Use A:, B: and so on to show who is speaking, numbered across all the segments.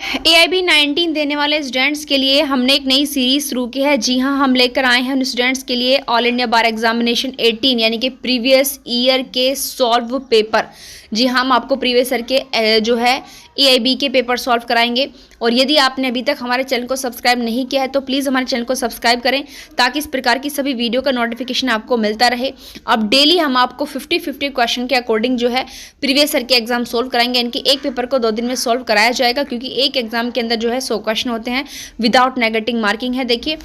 A: AIB 19 देने वाले students के लिए हमने एक नई सीरीज शुरू की है। जी हाँ, हम लेकर आए हैं उन स्टूडेंट्स के लिए ऑल इंडिया बार एग्जामिनेशन 18 यानी कि प्रीवियस ईयर के सॉल्व पेपर। जी हाँ, हम आपको प्रीवियस ईयर के जो है AIB के पेपर सॉल्व कराएंगे। और यदि आपने अभी तक हमारे चैनल को सब्सक्राइब नहीं किया है तो प्लीज़ हमारे चैनल को सब्सक्राइब करें ताकि इस प्रकार की सभी वीडियो का नोटिफिकेशन आपको मिलता रहे। अब डेली हम आपको 50-50 क्वेश्चन के अकॉर्डिंग जो है प्रीवियस ईयर के एग्जाम सोल्व कराएंगे। इनकी एक पेपर को 2 दिन में सोल्व कराया जाएगा क्योंकि एक एग्जाम के अंदर जो है 100 क्वेश्चन होते हैं विदाउट नेगेटिव मार्किंग है। देखिए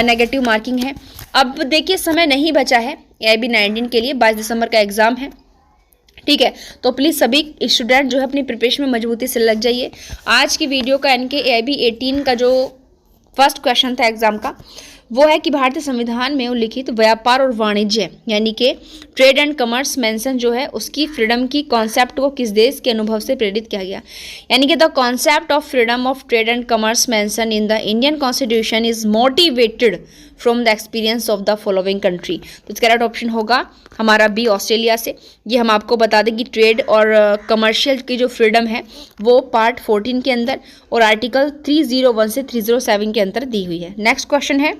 A: नेगेटिव मार्किंग है। अब देखिए समय नहीं बचा है AIB 19 के लिए, 22 दिसंबर का एग्जाम है। ठीक है, तो प्लीज़ सभी स्टूडेंट जो है अपनी प्रिपरेशन में मजबूती से लग जाइए। आज की वीडियो का यानी कि AIB 18 का जो फर्स्ट क्वेश्चन था एग्जाम का वो है कि भारतीय संविधान में उल्लिखित व्यापार और वाणिज्य यानी कि ट्रेड एंड कमर्स मेंशन जो है उसकी फ्रीडम की कॉन्सेप्ट को किस देश के अनुभव से प्रेरित किया गया। यानी कि the concept of freedom of trade and commerce mention in the Indian constitution is motivated from the experience of the following country. तो इसका राइट ऑप्शन होगा हमारा बी, ऑस्ट्रेलिया से। ये हम आपको बता दें कि ट्रेड और कमर्शियल की जो फ्रीडम है वो पार्ट 14 के अंदर और आर्टिकल 301 से 307 के अंदर दी हुई है। नेक्स्ट क्वेश्चन है,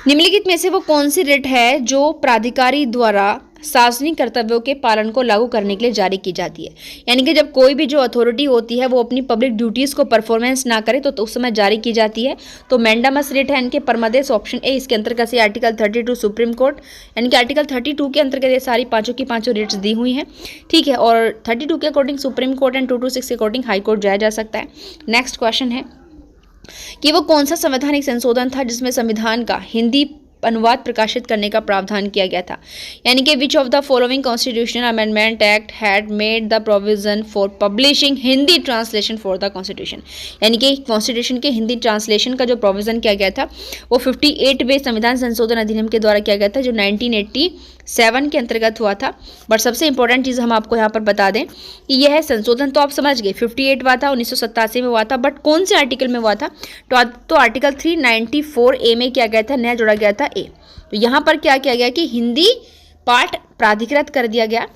A: निम्नलिखित में से वो कौन सी रिट है जो प्राधिकारी द्वारा सार्वजनिक कर्तव्यों के पालन को लागू करने के लिए जारी की जाती है। यानी कि जब कोई भी जो अथॉरिटी होती है वो अपनी पब्लिक ड्यूटीज़ को परफॉर्मेंस ना करे तो उस समय जारी की जाती है। तो मैंडामस रिट है इनके परमादेश, ऑप्शन ए। इसके अंतर्गत से आर्टिकल 32 सुप्रीम कोर्ट यानी कि आर्टिकल 32 के अंतर्गत ये सारी पाँचों की पाँचों रिट्स दी हुई हैं। ठीक है, और 32 के अकॉर्डिंग सुप्रीम कोर्ट एंड 226 के अकॉर्डिंग हाई कोर्ट जाया जा सकता है। नेक्स्ट क्वेश्चन है कि वो कौन सा संवैधानिक संशोधन था जिसमें संविधान का हिंदी अनुवाद प्रकाशित करने का प्रावधान किया गया था। यानी कि विच of the following constitutional amendment act had made the provision for publishing Hindi translation for the constitution. यानी कि कॉन्स्टिट्यूशन के हिंदी ट्रांसलेशन का जो प्रोविजन किया गया था वो 58वें संविधान संशोधन अधिनियम के द्वारा किया गया था जो 1987 के अंतर्गत हुआ था। बट सबसे इंपॉर्टेंट चीज़ हम आपको यहाँ पर बता दें कि यह संशोधन तो आप समझ गए 58 हुआ था, 1987 में हुआ था, बट कौन से आर्टिकल में हुआ था तो आर्टिकल 394A में किया गया था, नया जोड़ा गया था ए। तो यहाँ पर क्या किया गया कि हिंदी पाठ प्राधिकृत कर दिया गया।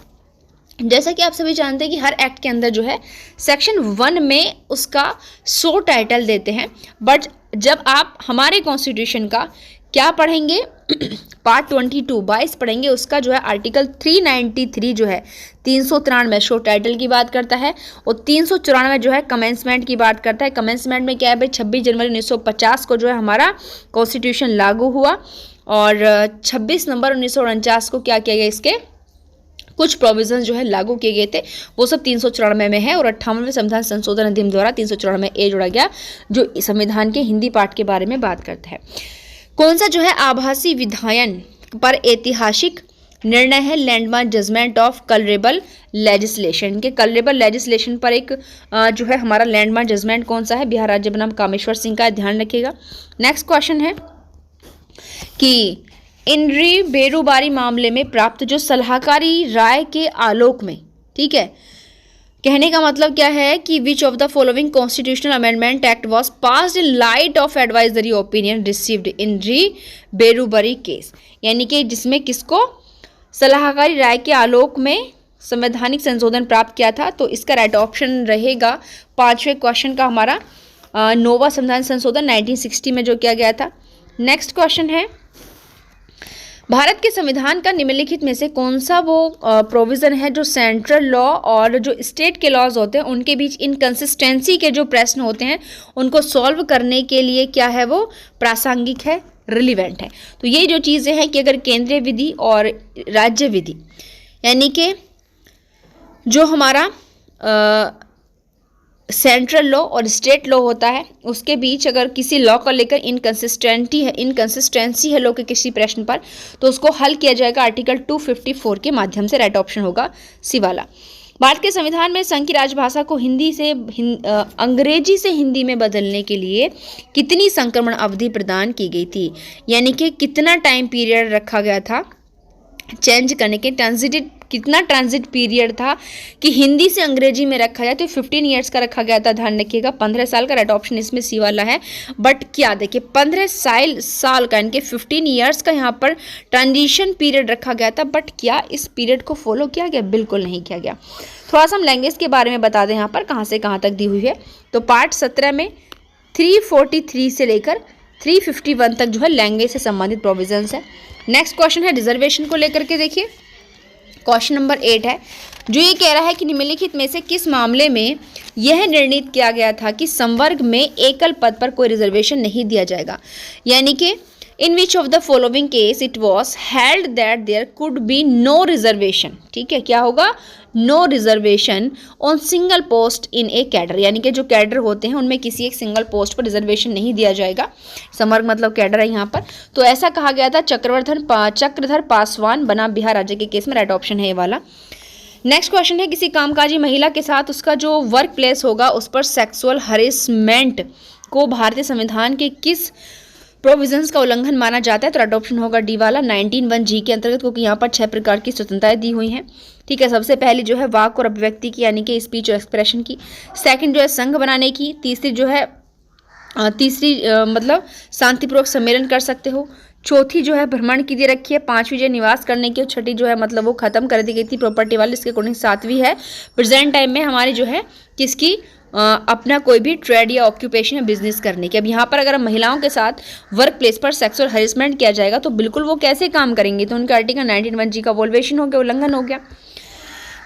A: जैसा कि आप सभी जानते हैं कि हर एक्ट के अंदर जो है सेक्शन 1 में उसका 100 टाइटल देते हैं, बट जब आप हमारे कॉन्स्टिट्यूशन का क्या पढ़ेंगे पार्ट 22 पढ़ेंगे, उसका जो है आर्टिकल 393 जो है 393 शो टाइटल की बात करता है और 394 जो है कमेंसमेंट की बात करता है। कमेंसमेंट में क्या है भाई, 26 जनवरी 1950 को जो है हमारा कॉन्स्टिट्यूशन लागू हुआ और 26 नवंबर 1949 को क्या किया गया, इसके कुछ प्रोविजंस जो है लागू किए गए थे, वो सब 394 में है। और 58वें संविधान संशोधन अधिनियम द्वारा 394A जोड़ा गया जो संविधान के हिंदी पाठ के बारे में बात करता है। कौन सा जो है आभासी विधायन पर ऐतिहासिक निर्णय है, landmark judgment of colourable legislation. के कलरेबल लेजिस्लेशन पर एक जो है हमारा लैंडमार्क जजमेंट कौन सा है, बिहार राज्य बनाम कामेश्वर सिंह का, ध्यान रखिएगा। नेक्स्ट क्वेश्चन है कि इंद्री बेरोबारी मामले में प्राप्त जो सलाहकारी राय के आलोक में, ठीक है, कहने का मतलब क्या है कि विच of the following constitutional amendment act was passed in light of advisory opinion received in री बेरोबरी केस। यानी कि जिसमें किसको सलाहकारी राय के आलोक में संवैधानिक संशोधन प्राप्त किया था। तो इसका राइट ऑप्शन रहेगा 5वें क्वेश्चन का हमारा नोवा संविधान संशोधन 1960 में जो किया गया था। नेक्स्ट क्वेश्चन है, भारत के संविधान का निम्नलिखित में से कौन सा वो प्रोविज़न है जो सेंट्रल लॉ और जो स्टेट के लॉज होते हैं उनके बीच इनकंसिस्टेंसी के जो प्रश्न होते हैं उनको सॉल्व करने के लिए क्या है, वो प्रासंगिक है, रिलीवेंट है। तो ये जो चीज़ें हैं कि अगर केंद्रीय विधि और राज्य विधि यानी कि जो हमारा सेंट्रल लॉ और स्टेट लॉ होता है उसके बीच अगर किसी लॉ को लेकर इनकंसिस्टेंसी है लॉ के किसी प्रश्न पर तो उसको हल किया जाएगा आर्टिकल 254 के माध्यम से। राइट ऑप्शन होगा सी वाला। भारत के संविधान में संघ की राजभाषा को अंग्रेजी से हिंदी में बदलने के लिए कितनी संक्रमण अवधि प्रदान की गई थी, यानी कि कितना टाइम पीरियड रखा गया था चेंज करने के, ट्रांजिटिव कितना ट्रांजिट पीरियड था कि हिंदी से अंग्रेजी में रखा जाए, तो 15 ईयर्स का रखा गया था, ध्यान रखिएगा। 15 साल का, राइट ऑप्शन इसमें सी वाला है। बट क्या देखिए 15 साल का, इनके 15 ईयर्स का यहाँ पर ट्रांजिशन पीरियड रखा गया था, बट क्या इस पीरियड को फॉलो किया गया? बिल्कुल नहीं किया गया। थोड़ा सा हम लैंग्वेज के बारे में बता दें यहाँ पर कहाँ से कहाँ तक दी हुई है। तो पार्ट 17 में 343 से लेकर 351 तक जो है लैंग्वेज से संबंधित प्रोविजंस है। नेक्स्ट क्वेश्चन है रिजर्वेशन को लेकर के, देखिए क्वेश्चन नंबर 8 है, जो ये कह रहा है कि निम्नलिखित में से किस मामले में यह निर्णित किया गया था कि संवर्ग में एकल पद पर कोई रिजर्वेशन नहीं दिया जाएगा। यानी कि in which of the following case it was held that there could be no reservation. ठीक है, क्या होगा? No reservation on single post in a cadre, यानी कि जो कैडर होते हैं उनमें किसी एक सिंगल पोस्ट पर रिजर्वेशन नहीं दिया जाएगा। संवर्ग मतलब कैडर है यहाँ पर। तो ऐसा कहा गया था चक्रधर पासवान बनाम बिहार राज्य के केस में, राइट ऑप्शन है ये वाला। नेक्स्ट क्वेश्चन है, किसी कामकाजी महिला के साथ उसका जो वर्क प्लेस होगा उस पर सेक्सुअल हरेसमेंट को भारतीय संविधान के किस प्रोविजंस का उल्लंघन माना जाता है? तो राइट ऑप्शन होगा डी वाला 19(1)(g) के अंतर्गत, क्योंकि यहाँ पर 6 प्रकार की स्वतंत्रताएं दी हुई हैं। ठीक है, सबसे पहली जो है वाक और अभिव्यक्ति की, यानी कि स्पीच और एक्सप्रेशन की। सेकंड जो है संघ बनाने की। तीसरी जो है मतलब शांतिपूर्वक सम्मेलन कर सकते हो। चौथी जो है भ्रमण की दे रखी है। पांचवी जो है निवास करने की। और छठी जो है मतलब वो खत्म कर दी गई थी प्रॉपर्टी वाली, इसके अकॉर्डिंग। सातवीं है प्रेजेंट टाइम में हमारी जो है किसकी अपना कोई भी ट्रेड या ऑक्यूपेशन या बिजनेस करने की। अब यहाँ पर अगर महिलाओं के साथ वर्क प्लेस पर सेक्सुअल हरेसमेंट किया जाएगा तो बिल्कुल वो कैसे काम करेंगी? तो उनका आर्टिकल 19(1)(g) का वोल्वेशन हो गया, उल्लंघन हो गया।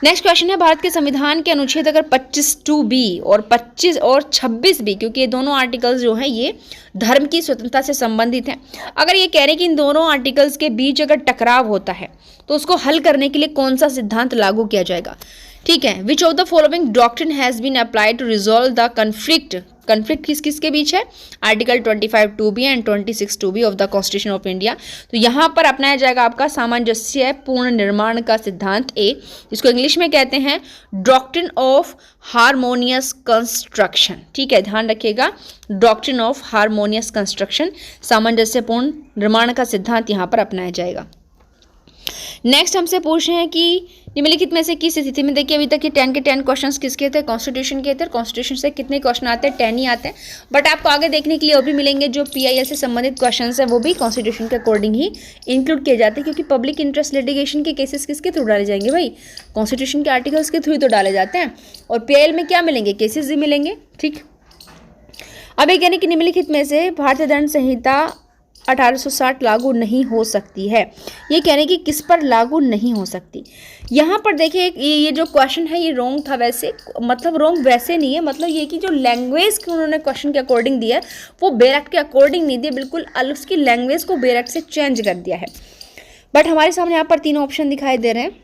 A: नेक्स्ट क्वेश्चन है, भारत के संविधान के अनुच्छेद अगर 25(2)(b) और 25 और 26(b), क्योंकि ये दोनों आर्टिकल्स जो हैं ये धर्म की स्वतंत्रता से संबंधित हैं। अगर ये कह रहे हैं कि इन दोनों आर्टिकल्स के बीच अगर टकराव होता है तो उसको हल करने के लिए कौन सा सिद्धांत लागू किया जाएगा? ठीक है, which of the following doctrine has been applied to resolve the conflict? Conflict किस किस के बीच है? Article 25(2)(b) and 26(2)(b) of the constitution of India. तो यहाँ पर अपनाया जाएगा आपका सामंजस्य पूर्ण निर्माण का सिद्धांत ए, जिसको इंग्लिश में कहते हैं डॉक्ट्रिन ऑफ हार्मोनियस कंस्ट्रक्शन। ठीक है, ध्यान रखिएगा, डॉक्ट्रिन ऑफ हार्मोनियस कंस्ट्रक्शन, सामंजस्य पूर्ण निर्माण का सिद्धांत यहाँ पर अपनाया जाएगा। नेक्स्ट हमसे पूछ रहे हैं कि निम्नलिखित में से किस स्थिति में, देखिए अभी तक ये 10 के 10 क्वेश्चंस किसके थे? कॉन्स्टिट्यूशन के थे। कॉन्स्टिट्यूशन से कितने क्वेश्चन आते हैं? 10 ही आते हैं। बट आपको आगे देखने के लिए और भी मिलेंगे, जो PIL से संबंधित क्वेश्चंस है वो भी कॉन्स्टिट्यूशन के अकॉर्डिंग ही इंक्लूड किए जाते हैं, क्योंकि पब्लिक इंटरेस्ट लिटिगेशन के केसेस किसके थ्रू डाले जाएंगे भाई? कॉन्स्टिट्यूशन के आर्टिकल्स के थ्रू तो डाले जाते हैं। और PIL में क्या मिलेंगे? केसेस भी मिलेंगे। ठीक, अब एक यानी कि निम्नलिखित में से भारतीय दंड संहिता 1860 लागू नहीं हो सकती है। ये कहने की किस पर लागू नहीं हो सकती? यहाँ पर देखिए ये जो क्वेश्चन है ये रॉन्ग था, वैसे मतलब रॉन्ग वैसे नहीं है, मतलब ये कि जो लैंग्वेज को उन्होंने क्वेश्चन के अकॉर्डिंग दिया है वो बेरेक्ट के अकॉर्डिंग नहीं दिया, बिल्कुल उसकी लैंग्वेज को बेरेक्ट से चेंज कर दिया है। बट हमारे सामने यहाँ पर 3 ऑप्शन दिखाई दे रहे हैं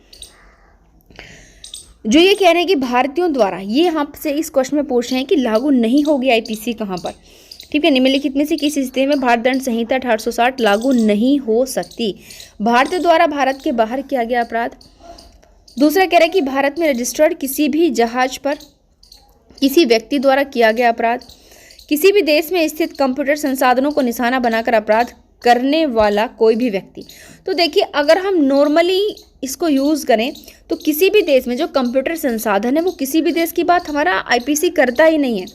A: जो ये कह रहे हैं कि भारतीयों द्वारा, ये आपसे इस क्वेश्चन में पूछ रहे हैं कि लागू नहीं होगी IPC कहाँ पर? ठीक है, निम्नलिखित में से किस स्थिति में भारत दंड संहिता 1860 लागू नहीं हो सकती? भारतीय द्वारा भारत के बाहर किया गया अपराध। दूसरा कह रहा है कि भारत में रजिस्टर्ड किसी भी जहाज पर किसी व्यक्ति द्वारा किया गया अपराध। किसी भी देश में स्थित कंप्यूटर संसाधनों को निशाना बनाकर अपराध करने वाला कोई भी व्यक्ति। तो देखिए अगर हम नॉर्मली इसको यूज़ करें तो किसी भी देश में जो कंप्यूटर संसाधन है वो किसी भी देश की बात हमारा IPC करता ही नहीं है।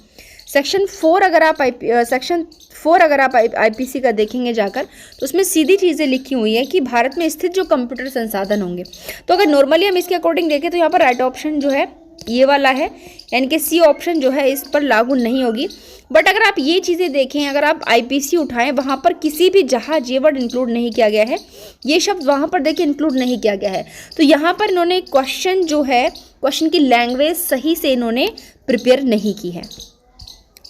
A: सेक्शन 4 अगर आप IPC का देखेंगे जाकर तो उसमें सीधी चीज़ें लिखी हुई है कि भारत में स्थित जो कंप्यूटर संसाधन होंगे। तो अगर नॉर्मली हम इसके अकॉर्डिंग देखें तो यहाँ पर राइट ऑप्शन जो है ये वाला है, यानी कि सी ऑप्शन जो है इस पर लागू नहीं होगी। बट अगर आप ये चीज़ें देखें, अगर आप IPC उठाएं वहाँ पर किसी भी जहाज ये वर्ड इंक्लूड नहीं किया गया है, ये शब्द वहाँ पर देखिए इंक्लूड नहीं किया गया है। तो यहाँ पर इन्होंने क्वेश्चन जो है, क्वेश्चन की लैंग्वेज सही से इन्होंने प्रिपेयर नहीं की है।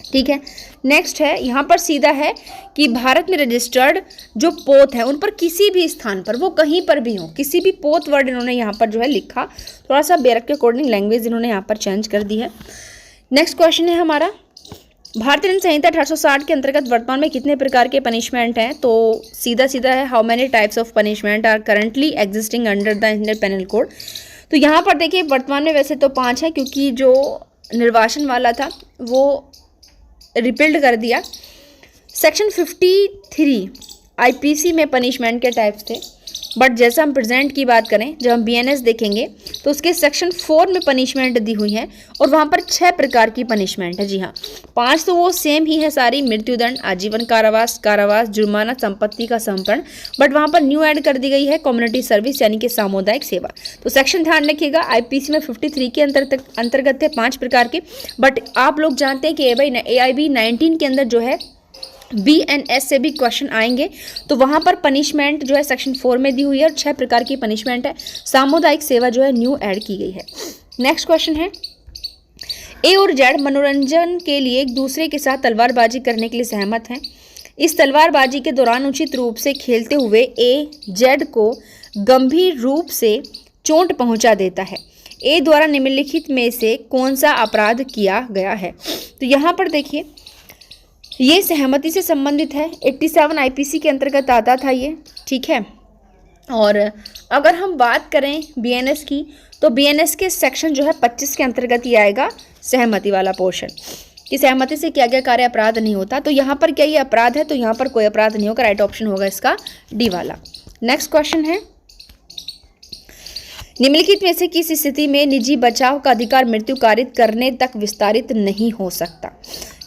A: ठीक है, नेक्स्ट है यहाँ पर सीधा है कि भारत में रजिस्टर्ड जो पोत है उन पर किसी भी स्थान पर, वो कहीं पर भी हो, किसी भी पोत वर्ड इन्होंने यहाँ पर जो है लिखा, थोड़ा सा बेरक के अकॉर्डिंग लैंग्वेज इन्होंने यहाँ पर चेंज कर दी है। नेक्स्ट क्वेश्चन है हमारा, भारतीय दंड संहिता 1860 के अंतर्गत वर्तमान में कितने प्रकार के पनिशमेंट हैं? तो सीधा सीधा है, how many types of punishment are currently existing under the Indian penal code. तो यहाँ पर देखिए वर्तमान में वैसे तो 5 है, क्योंकि जो निर्वासन वाला था वो रिपील्ड कर दिया। सेक्शन 53 IPC में पनिशमेंट के टाइप्स थे, बट जैसा हम प्रेजेंट की बात करें, जब हम बीएनएस देखेंगे तो उसके सेक्शन 4 में पनिशमेंट दी हुई है और वहाँ पर 6 प्रकार की पनिशमेंट है। जी हाँ, 5 तो वो सेम ही है सारी, मृत्युदंड, आजीवन कारावास, कारावास, जुर्माना, संपत्ति का समर्पण, बट वहाँ पर न्यू ऐड कर दी गई है कम्युनिटी सर्विस यानी कि सामुदायिक सेवा। तो सेक्शन ध्यान रखिएगा, आईपीसी में 53 के अंतर्गत है 5 प्रकार के, बट आप लोग जानते हैं कि AIB 19 के अंदर जो है BNS से भी क्वेश्चन आएंगे, तो वहाँ पर पनिशमेंट जो है सेक्शन 4 में दी हुई है और 6 प्रकार की पनिशमेंट है। सामुदायिक सेवा जो है न्यू ऐड की गई है। नेक्स्ट क्वेश्चन है, ए और जेड मनोरंजन के लिए एक दूसरे के साथ तलवारबाजी करने के लिए सहमत हैं। इस तलवारबाजी के दौरान उचित रूप से खेलते हुए ए जेड को गंभीर रूप से चोट पहुंचा देता है। ए द्वारा निम्नलिखित में से कौन सा अपराध किया गया है? तो यहाँ पर देखिए, ये सहमति से संबंधित है, 87 आईपीसी के अंतर्गत आता था ये, ठीक है। और अगर हम बात करें बीएनएस की, तो बीएनएस के सेक्शन जो है 25 के अंतर्गत ही आएगा सहमति वाला पोर्शन, कि सहमति से किया गया कार्य अपराध नहीं होता। तो यहाँ पर क्या ये अपराध है? तो यहाँ पर कोई अपराध नहीं होगा, राइट ऑप्शन होगा इसका डी वाला। नेक्स्ट क्वेश्चन है, निम्नलिखित में से किस स्थिति में निजी बचाव का अधिकार मृत्यु कारित करने तक विस्तारित नहीं हो सकता?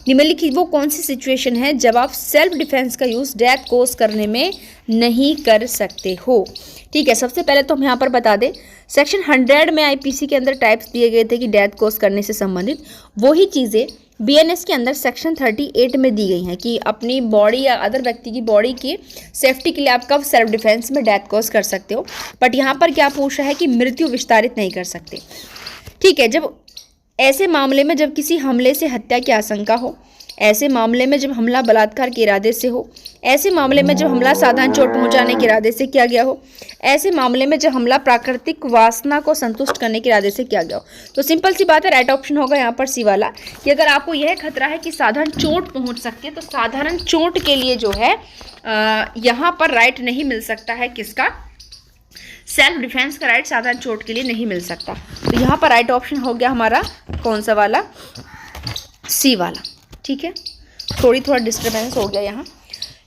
A: निम्नलिखित वो कौन सी सिचुएशन है जब आप सेल्फ डिफेंस का यूज़ डेथ कोज करने में नहीं कर सकते हो? ठीक है, सबसे पहले तो हम यहाँ पर बता दें, सेक्शन 100 में आईपीसी के अंदर टाइप्स दिए गए थे कि डेथ कोज करने से संबंधित, वही चीज़ें बीएनएस के अंदर सेक्शन 38 में दी गई हैं कि अपनी बॉडी या अदर व्यक्ति की बॉडी की सेफ्टी के लिए आप कब सेल्फ डिफेंस में डेथ कोज कर सकते हो। बट यहाँ पर क्या पूछ रहा है कि मृत्यु विस्तारित नहीं कर सकते। ठीक है, जब ऐसे मामले में जब किसी हमले से हत्या की आशंका हो, ऐसे मामले में जब हमला बलात्कार के इरादे से हो, ऐसे मामले में जब हमला साधारण चोट पहुंचाने के इरादे से किया गया हो, ऐसे मामले में जब हमला प्राकृतिक वासना को संतुष्ट करने के इरादे से किया गया हो, तो सिंपल सी बात है, राइट ऑप्शन होगा यहाँ पर सी वाला, कि अगर आपको यह खतरा है कि साधारण चोट पहुंच सकती है, तो साधारण चोट के लिए जो है यहाँ पर राइट नहीं मिल सकता है, किसका? सेल्फ डिफेंस का राइट साधारण चोट के लिए नहीं मिल सकता। तो यहाँ पर राइट ऑप्शन हो गया हमारा कौन सा वाला? सी वाला। ठीक है, थोड़ा डिस्टर्बेंस हो गया यहाँ।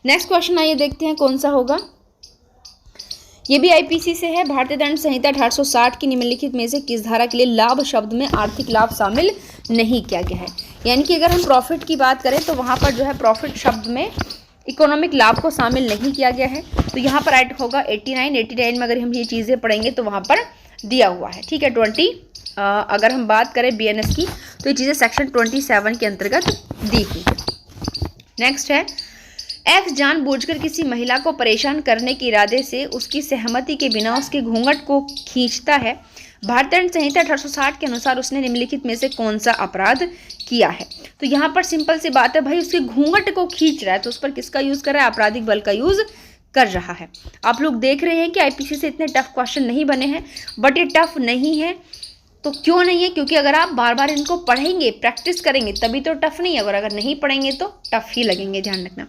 A: नेक्स्ट क्वेश्चन आइए देखते हैं कौन सा होगा। ये भी आईपीसी से है, भारतीय दंड संहिता 1860 की निम्नलिखित में से किस धारा के लिए लाभ शब्द में आर्थिक लाभ शामिल नहीं किया गया है? यानी कि अगर हम प्रॉफिट की बात करें तो वहाँ पर जो है प्रॉफिट शब्द में इकोनॉमिक लाभ को शामिल नहीं किया गया है। तो यहाँ पर राइट होगा 89 में अगर हम ये चीज़ें पढ़ेंगे तो वहाँ पर दिया हुआ है। ठीक है, 20 अगर हम बात करें बीएनएस की तो ये चीज़ें सेक्शन 27 के अंतर्गत दी हुई है। नेक्स्ट है, एक्स जानबूझकर किसी महिला को परेशान करने के इरादे से उसकी सहमति के बिना उसके घूंघट को खींचता है। भारतीय दंड संहिता 1860 के अनुसार उसने निम्नलिखित में से कौन सा अपराध किया है? तो यहाँ पर सिंपल सी बात है भाई, उसके घूंघट को खींच रहा है, तो उस पर किसका यूज कर रहा है? आपराधिक बल का यूज कर रहा है। आप लोग देख रहे हैं कि आईपीसी से इतने टफ क्वेश्चन नहीं बने हैं, बट ये टफ नहीं है तो क्यों नहीं है? क्योंकि अगर आप बार बार इनको पढ़ेंगे, प्रैक्टिस करेंगे, तभी तो टफ नहीं है, और अगर नहीं पढ़ेंगे तो टफ ही लगेंगे, ध्यान रखना।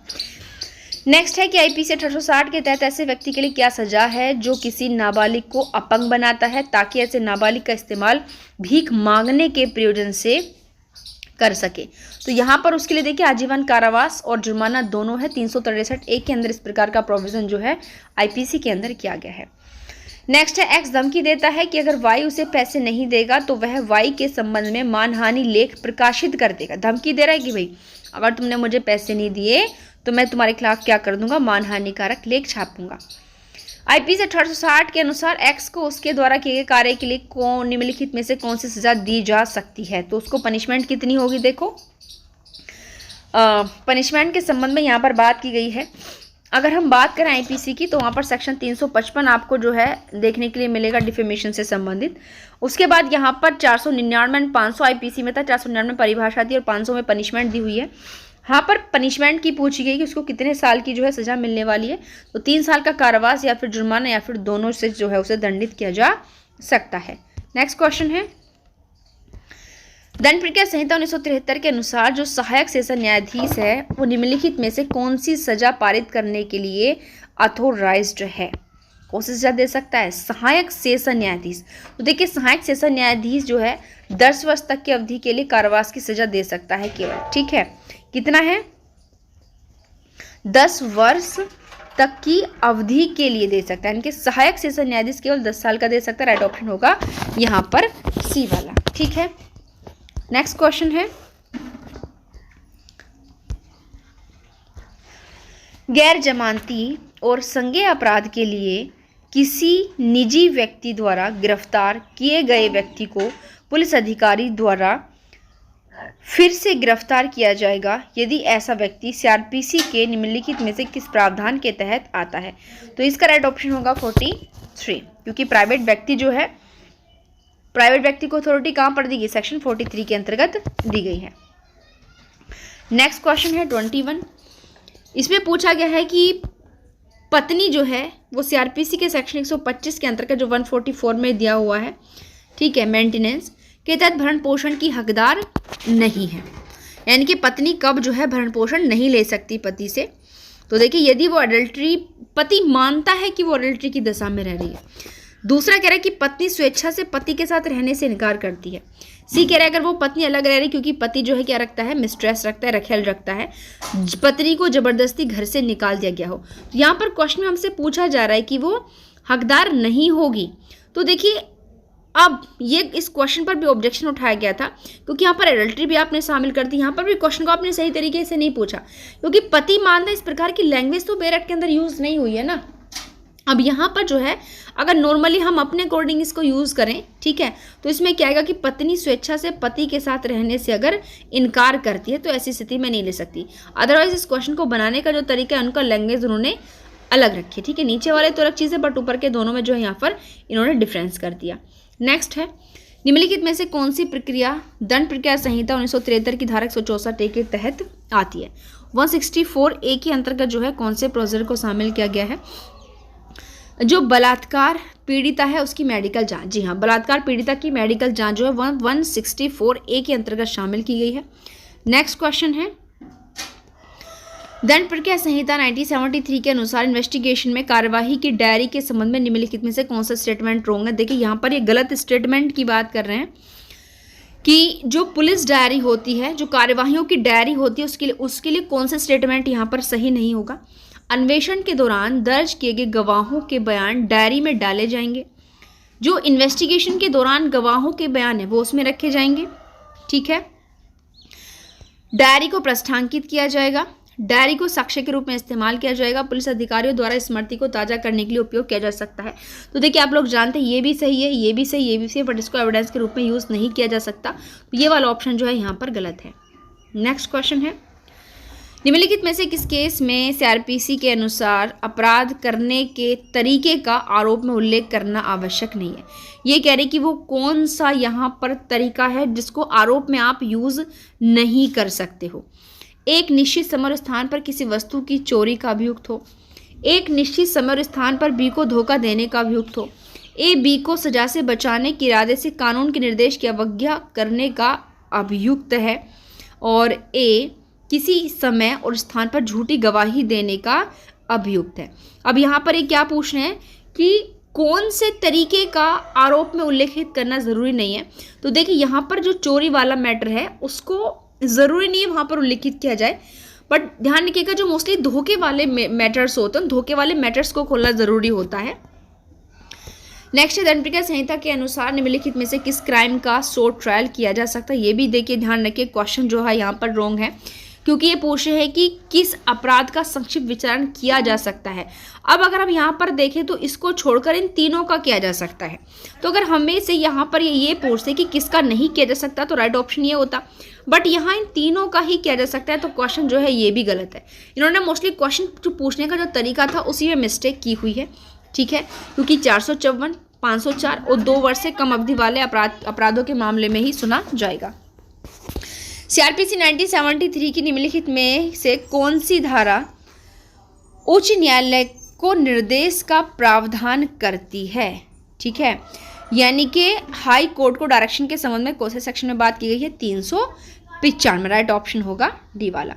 A: नेक्स्ट है कि आईपीसी 1860 के तहत ऐसे व्यक्ति के लिए क्या सजा है जो किसी नाबालिग को अपंग बनाता है ताकि ऐसे नाबालिग का इस्तेमाल भीख मांगने के प्रयोजन से कर सके? तो यहाँ पर उसके लिए देखिए आजीवन कारावास और जुर्माना दोनों है। 363 के अंदर इस प्रकार का प्रोविजन जो है आईपीसी के अंदर किया गया है। नेक्स्ट है, एक्स धमकी देता है कि अगर वाई उसे पैसे नहीं देगा तो वह वाई के संबंध में मानहानि लेख प्रकाशित कर देगा। धमकी दे रहा है कि भाई अगर तुमने मुझे पैसे नहीं दिए तो मैं तुम्हारे खिलाफ क्या कर दूंगा? मानहानिकारक लेख छापूंगा। आईपीसी 1860 के अनुसार एक्स को उसके द्वारा किए गए कार्य के लिए कौन निम्नलिखित में से कौन सी सजा दी जा सकती है? तो उसको पनिशमेंट कितनी होगी? देखो पनिशमेंट के संबंध में यहाँ पर बात की गई है। अगर हम बात करें आईपीसी की तो वहाँ पर सेक्शन 355 आपको जो है देखने के लिए मिलेगा डिफेमेशन से संबंधित। उसके बाद यहाँ पर 499 500 आईपीसी में था, 499 परिभाषा थी और 500 में पनिशमेंट दी हुई है। यहाँ पर पनिशमेंट की पूछी गई कि उसको कितने साल की जो है सजा मिलने वाली है। तो 3 साल का कारावास या फिर जुर्माना या फिर दोनों से जो है उसे दंडित किया जा सकता है। नेक्स्ट क्वेश्चन है, दंड प्रक्रिया संहिता 1973 के अनुसार जो सहायक सेशन न्यायाधीश है वो निम्नलिखित में से कौन सी सजा पारित करने के लिए अथोराइज्ड है? कौन सी सजा दे सकता है? सहायक सेशन न्यायाधीश। तो देखिए सहायक सेशन न्यायाधीश जो है 10 वर्ष तक की अवधि के लिए कारावास की सजा दे सकता है केवल। ठीक है, कितना है? 10 वर्ष तक की अवधि के लिए दे सकता है, यानी कि सहायक सेशन न्यायाधीश केवल 10 साल का दे सकता है। राइट ऑप्शन होगा यहाँ पर सी वाला। ठीक है, नेक्स्ट क्वेश्चन है, गैर जमानती और संज्ञेय अपराध के लिए किसी निजी व्यक्ति द्वारा गिरफ्तार किए गए व्यक्ति को पुलिस अधिकारी द्वारा फिर से गिरफ्तार किया जाएगा यदि ऐसा व्यक्ति सीआरपीसी के निम्नलिखित में से किस प्रावधान के तहत आता है। तो इसका राइट ऑप्शन होगा 43, क्योंकि प्राइवेट व्यक्ति जो है, प्राइवेट व्यक्ति को अथॉरिटी कहाँ पर दी गई, सेक्शन 43 के अंतर्गत दी गई है। नेक्स्ट क्वेश्चन है 21। इसमें पूछा गया है कि पत्नी जो है वो सीआरपीसी के सेक्शन 125 के अंतर्गत जो 144 में दिया हुआ है, ठीक है, मेंटेनेंस के तहत भरण पोषण की हकदार नहीं है, यानी कि पत्नी कब जो है भरण पोषण नहीं ले सकती पति से। तो देखिए, यदि वो अडल्ट्री, पति मानता है कि वो अडल्ट्री की दशा में रह रही है। दूसरा कह रहा है कि पत्नी स्वेच्छा से पति के साथ रहने से इनकार करती है। सी कह रहा है अगर वो पत्नी अलग रह रही, क्योंकि पति जो है क्या रखता है, मिस्ट्रेस रखता है, रखेल रखता है, पत्नी को जबरदस्ती घर से निकाल दिया गया हो। तो यहाँ पर क्वेश्चन में हमसे पूछा जा रहा है कि वो हकदार नहीं होगी। तो देखिए, अब ये इस क्वेश्चन पर भी ऑब्जेक्शन उठाया गया था, क्योंकि यहाँ पर एडल्ट्री भी आपने शामिल कर दी। यहाँ पर भी क्वेश्चन को आपने सही तरीके से नहीं पूछा, क्योंकि पति मानता है, इस प्रकार की लैंग्वेज तो बेर एक्ट के अंदर यूज नहीं हुई है ना। अब यहाँ पर जो है, अगर नॉर्मली हम अपने अकॉर्डिंग इसको यूज़ करें, ठीक है, तो इसमें क्या आएगा कि पत्नी स्वेच्छा से पति के साथ रहने से अगर इनकार करती है तो ऐसी स्थिति में नहीं ले सकती। अदरवाइज इस क्वेश्चन को बनाने का जो तरीका है, उनका लैंग्वेज उन्होंने अलग रखी, ठीक है। नीचे वाले तो अलग चीज़ है, बट ऊपर के दोनों में जो है यहाँ पर इन्होंने डिफरेंस कर दिया। नेक्स्ट है, निम्नलिखित में से कौन सी प्रक्रिया दंड प्रक्रिया संहिता 1973 की धारा 164 के तहत आती है। 164A के अंतर्गत जो है कौन से प्रोसीजर को शामिल किया गया है, जो बलात्कार पीड़िता है उसकी मेडिकल जांच। जी हाँ, बलात्कार पीड़िता की मेडिकल जांच जो है 164A के अंतर्गत शामिल की गई है। नेक्स्ट क्वेश्चन है, दंड प्रक्रिया संहिता 1973 के अनुसार इन्वेस्टिगेशन में कार्यवाही की डायरी के संबंध में निम्नलिखित में से कौन सा स्टेटमेंट रॉन्ग है। देखिए, यहाँ पर ये गलत स्टेटमेंट की बात कर रहे हैं कि जो पुलिस डायरी होती है, जो कार्यवाहियों की डायरी होती है, उसके लिए कौन सा स्टेटमेंट यहाँ पर सही नहीं होगा। अन्वेषण के दौरान दर्ज किए गए गवाहों के बयान डायरी में डाले जाएंगे। जो इन्वेस्टिगेशन के दौरान गवाहों के बयान है वो उसमें रखे जाएंगे, ठीक है। डायरी को प्रस्थांकित किया जाएगा। डायरी को साक्ष्य के रूप में इस्तेमाल किया जाएगा। पुलिस अधिकारियों द्वारा स्मृति को ताज़ा करने के लिए उपयोग किया जा सकता है। तो देखिए, आप लोग जानते हैं ये भी सही है, ये भी सही, ये भी सही, बट इसको एविडेंस के रूप में यूज़ नहीं किया जा सकता। तो ये वाला ऑप्शन जो है यहाँ पर गलत है। नेक्स्ट क्वेश्चन है, निम्नलिखित में से किस केस में सीआरपीसी के अनुसार अपराध करने के तरीके का आरोप में उल्लेख करना आवश्यक नहीं है। ये कह रहे कि वो कौन सा यहाँ पर तरीका है जिसको आरोप में आप यूज़ नहीं कर सकते हो। एक निश्चित समय और स्थान पर किसी वस्तु की चोरी का अभियुक्त हो, एक निश्चित समय और स्थान पर बी को धोखा देने का अभियुक्त हो, ए बी को सजा से बचाने के इरादे से कानून के निर्देश की अवज्ञा करने का अभियुक्त है, और ए किसी समय और स्थान पर झूठी गवाही देने का अभियुक्त है। अब यहाँ पर ये क्या पूछ रहे हैं कि कौन से तरीके का आरोप में उल्लेखित करना ज़रूरी नहीं है। तो देखिए, यहाँ पर जो चोरी वाला मैटर है उसको ज़रूरी नहीं है वहाँ पर उल्लेखित किया जाए, बट ध्यान रखिएगा जो मोस्टली धोखे वाले मैटर्स होते हैं, धोखे वाले मैटर्स को खोलना ज़रूरी होता है। नेक्स्ट है, दंड प्रक्रिया संहिता के अनुसार निम्नलिखित में से किस क्राइम का शॉर्ट ट्रायल किया जा सकता है। ये भी देखिए, ध्यान रखिए, क्वेश्चन जो है यहाँ पर रॉन्ग है, क्योंकि ये पूछ रहे हैं कि किस अपराध का संक्षिप्त विचारण किया जा सकता है। अब अगर हम यहाँ पर देखें तो इसको छोड़कर इन तीनों का किया जा सकता है। तो अगर हमें से यहाँ पर ये पूछते कि किसका नहीं किया जा सकता, तो राइट ऑप्शन ये होता, बट यहाँ इन तीनों का ही किया जा सकता है। तो क्वेश्चन जो है ये भी गलत है। इन्होंने मोस्टली क्वेश्चन जो पूछने का जो तरीका था उसी में मिस्टेक की हुई है, ठीक है, क्योंकि 454, 504 और 2 वर्ष से कम अवधि वाले अपराधों के मामले में ही सुना जाएगा। सीआरपीसी 1973 की निम्नलिखित में से कौन सी धारा उच्च न्यायालय को निर्देश का प्रावधान करती है, ठीक है, यानी कि हाई कोर्ट को डायरेक्शन के संबंध में कौन से सेक्शन में बात की गई है, 395। राइट ऑप्शन होगा डी वाला।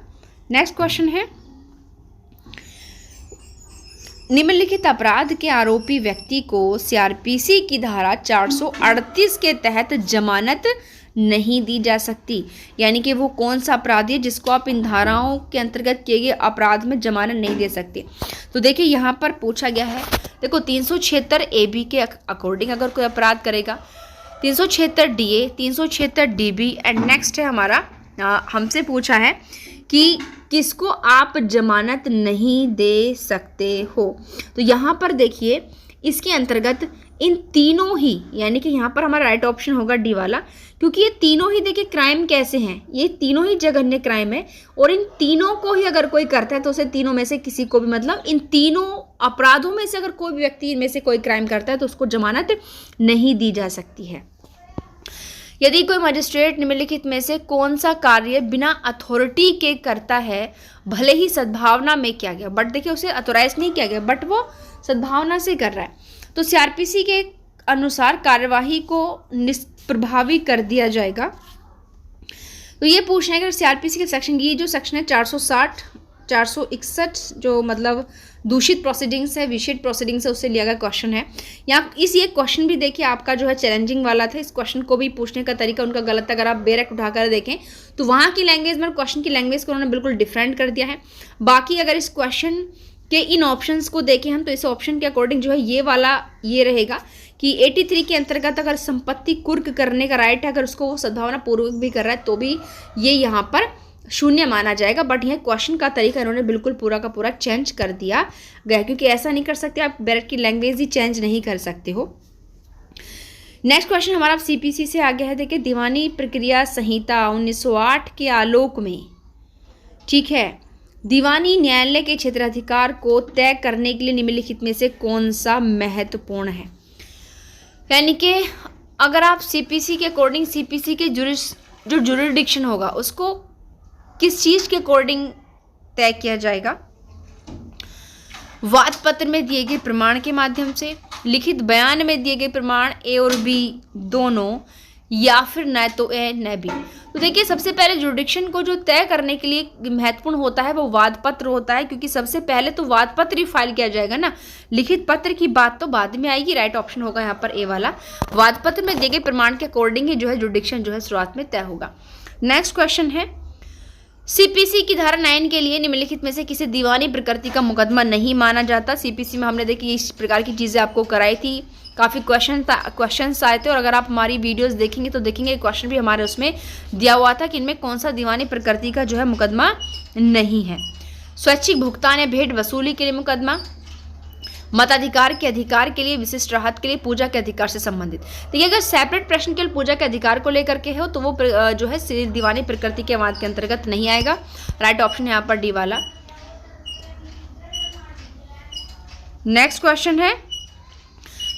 A: नेक्स्ट क्वेश्चन है, निम्नलिखित अपराध के आरोपी व्यक्ति को सीआरपीसी की धारा 438 के तहत जमानत नहीं दी जा सकती। यानी कि वो कौन सा अपराधी है जिसको आप इन धाराओं के अंतर्गत किए गए अपराध में जमानत नहीं दे सकते। तो देखिए यहाँ पर पूछा गया है, देखो 376 AB के अकॉर्डिंग अगर कोई अपराध करेगा, 376 DA, 376 DB एंड नेक्स्ट है हमारा हमसे पूछा है कि किसको आप जमानत नहीं दे सकते हो। तो यहाँ पर देखिए इसके अंतर्गत इन तीनों ही, यानी कि यहाँ पर हमारा राइट ऑप्शन होगा डी वाला, क्योंकि ये तीनों ही देखिए क्राइम कैसे हैं, ये तीनों ही जघन्य क्राइम है और इन तीनों को ही अगर कोई करता है तो उसे तीनों में से किसी को भी, मतलब इन तीनों अपराधों में से अगर कोई भी व्यक्ति इनमें से कोई क्राइम करता है तो उसको जमानत नहीं दी जा सकती है। यदि कोई मजिस्ट्रेट निम्नलिखित में से कौन सा कार्य बिना अथॉरिटी के करता है, भले ही सद्भावना में किया गया, बट देखिए उसे अथोराइज नहीं किया गया बट वो सद्भावना से कर रहा है, तो CRPC के अनुसार कार्यवाही को निष्प्रभावी कर दिया जाएगा। तो ये पूछना है कि CRPC के सेक्शन, ये जो सेक्शन है 460, 461 जो मतलब दूषित प्रोसीडिंग्स है, विषित प्रोसीडिंग्स है, उससे लिया गया क्वेश्चन है। यहाँ इस ये क्वेश्चन भी देखिए आपका जो है चैलेंजिंग वाला था। इस क्वेश्चन को भी पूछने का तरीका उनका गलत था। अगर आप बेरेक्ट उठाकर देखें तो वहाँ की लैंग्वेज में क्वेश्चन की लैंग्वेज को उन्होंने बिल्कुल डिफरेंट कर दिया है। बाकी अगर इस क्वेश्चन के इन ऑप्शंस को देखें हम तो इस ऑप्शन के अकॉर्डिंग जो है ये वाला ये रहेगा कि 83 के अंतर्गत अगर संपत्ति कुर्क करने का राइट है, अगर उसको वो सद्भावना पूर्वक भी कर रहा है तो भी ये यहाँ पर शून्य माना जाएगा। बट यह क्वेश्चन का तरीका इन्होंने बिल्कुल पूरा का पूरा चेंज कर दिया गया, क्योंकि ऐसा नहीं कर सकते आप, बैरेट की लैंग्वेज ही चेंज नहीं कर सकते हो। नेक्स्ट क्वेश्चन हमारा CPC से आ गया है। देखिए दीवानी प्रक्रिया संहिता 1908 के आलोक में, ठीक है, दीवानी न्यायालय के क्षेत्राधिकार को तय करने के लिए निम्नलिखित में से कौन सा महत्वपूर्ण है। यानी कि अगर आप CPC के अकॉर्डिंग, CPC के जो जुरिडिक्शन होगा उसको किस चीज़ के अकॉर्डिंग तय किया जाएगा, वाद पत्र में दिए गए प्रमाण के माध्यम से, लिखित बयान में दिए गए प्रमाण A और B दोनों, या फिर न तो A न B। तो देखिए सबसे पहले जुरिडिक्शन को जो तय करने के लिए महत्वपूर्ण होता है वो वाद पत्र होता है, क्योंकि सबसे पहले तो वाद पत्र ही फाइल किया जाएगा ना, लिखित पत्र की बात तो बाद में आएगी। राइट ऑप्शन होगा यहाँ पर A वाला, वाद पत्र में दिए गए प्रमाण के अकॉर्डिंग ही जो है जुरिडिक्शन जो है शुरुआत में तय होगा। नेक्स्ट क्वेश्चन है, CPC की धारा 9 के लिए निम्नलिखित में से किसी दीवानी प्रकृति का मुकदमा नहीं माना जाता। CPC में हमने देखी इस प्रकार की चीज़ें आपको कराई थी, काफ़ी क्वेश्चन आए थे और अगर आप हमारी वीडियोस देखेंगे तो देखेंगे क्वेश्चन भी हमारे उसमें दिया हुआ था कि इनमें कौन सा दीवानी प्रकृति का जो है मुकदमा नहीं है। स्वैच्छिक भुगतान या भेंट वसूली के लिए मुकदमा, मताधिकार के अधिकार के लिए, विशिष्ट राहत के लिए, पूजा के अधिकार से संबंधित। देखिए अगर सेपरेट प्रश्न केवल पूजा के अधिकार को लेकर के हो तो वो जो है दीवानी प्रकृति के वाद के अंतर्गत नहीं आएगा। राइट ऑप्शन यहाँ पर डी वाला। नेक्स्ट क्वेश्चन है,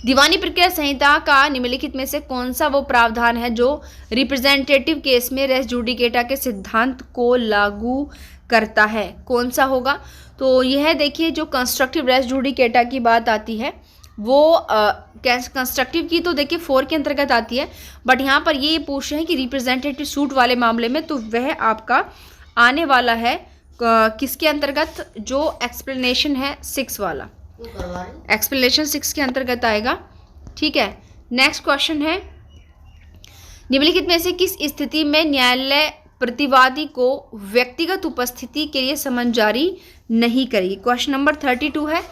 A: दीवानी प्रक्रिया संहिता का निम्नलिखित में से कौन सा वो प्रावधान है जो रिप्रेजेंटेटिव केस में रेस जुडिकेटा के सिद्धांत को लागू करता है, कौन सा होगा। तो यह देखिए जो कंस्ट्रक्टिव रेस जुडिकेटा की बात आती है वो कंस्ट्रक्टिव की तो देखिए 4 के अंतर्गत आती है, बट यहाँ पर ये पूछ रहे हैं कि रिप्रेजेंटेटिव सूट वाले मामले में तो वह आपका आने वाला है किसके अंतर्गत, जो एक्सप्लेनेशन है 6 वाला, एक्सप्लेनेशन 6 के अंतर्गत आएगा। ठीक है, नेक्स्ट क्वेश्चन है, निम्नलिखित में से किस स्थिति में न्यायालय प्रतिवादी को व्यक्तिगत उपस्थिति के लिए समन जारी नहीं करेगी। क्वेश्चन नंबर 32 है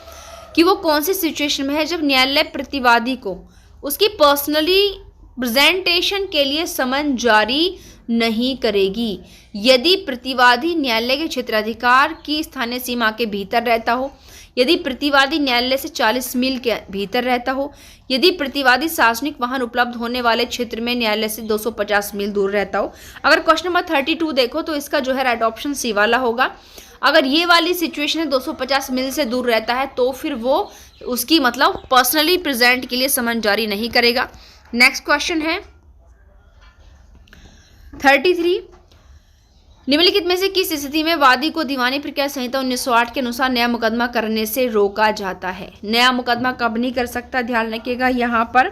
A: कि वो कौन सी सिचुएशन में है जब न्यायालय प्रतिवादी को उसकी पर्सनली प्रेजेंटेशन के लिए समन जारी नहीं करेगी। यदि प्रतिवादी न्यायालय के क्षेत्राधिकार की स्थानीय सीमा के भीतर रहता हो, यदि प्रतिवादी न्यायालय से 40 मील के भीतर रहता हो, यदि प्रतिवादी सार्वजनिक वाहन उपलब्ध होने वाले क्षेत्र में न्यायालय से 250 मील दूर रहता हो। अगर क्वेश्चन नंबर 32 देखो तो इसका जो है राइट ऑप्शन सी वाला होगा। अगर ये वाली सिचुएशन है 250 मील से दूर रहता है तो फिर वो उसकी मतलब पर्सनली प्रेजेंट के लिए समन जारी नहीं करेगा। नेक्स्ट क्वेश्चन है 33, निम्नलिखित में से किस स्थिति में वादी को दीवानी प्रक्रिया संहिता 1908 के अनुसार नया मुकदमा करने से रोका जाता है। नया मुकदमा कब नहीं कर सकता, ध्यान रखिएगा यहाँ पर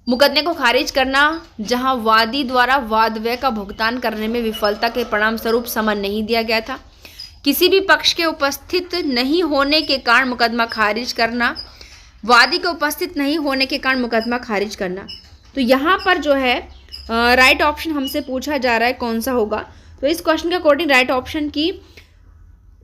A: मुकदमे को खारिज करना जहां वादी द्वारा वाद व्यय का भुगतान करने में विफलता के परिणाम स्वरूप समन नहीं दिया गया था, किसी भी पक्ष के उपस्थित नहीं होने के कारण मुकदमा खारिज करना, वादी के उपस्थित नहीं होने के कारण मुकदमा खारिज करना। तो यहाँ पर जो है राइट ऑप्शन हमसे पूछा जा रहा है कौन सा होगा। तो इस क्वेश्चन के अकॉर्डिंग राइट ऑप्शन की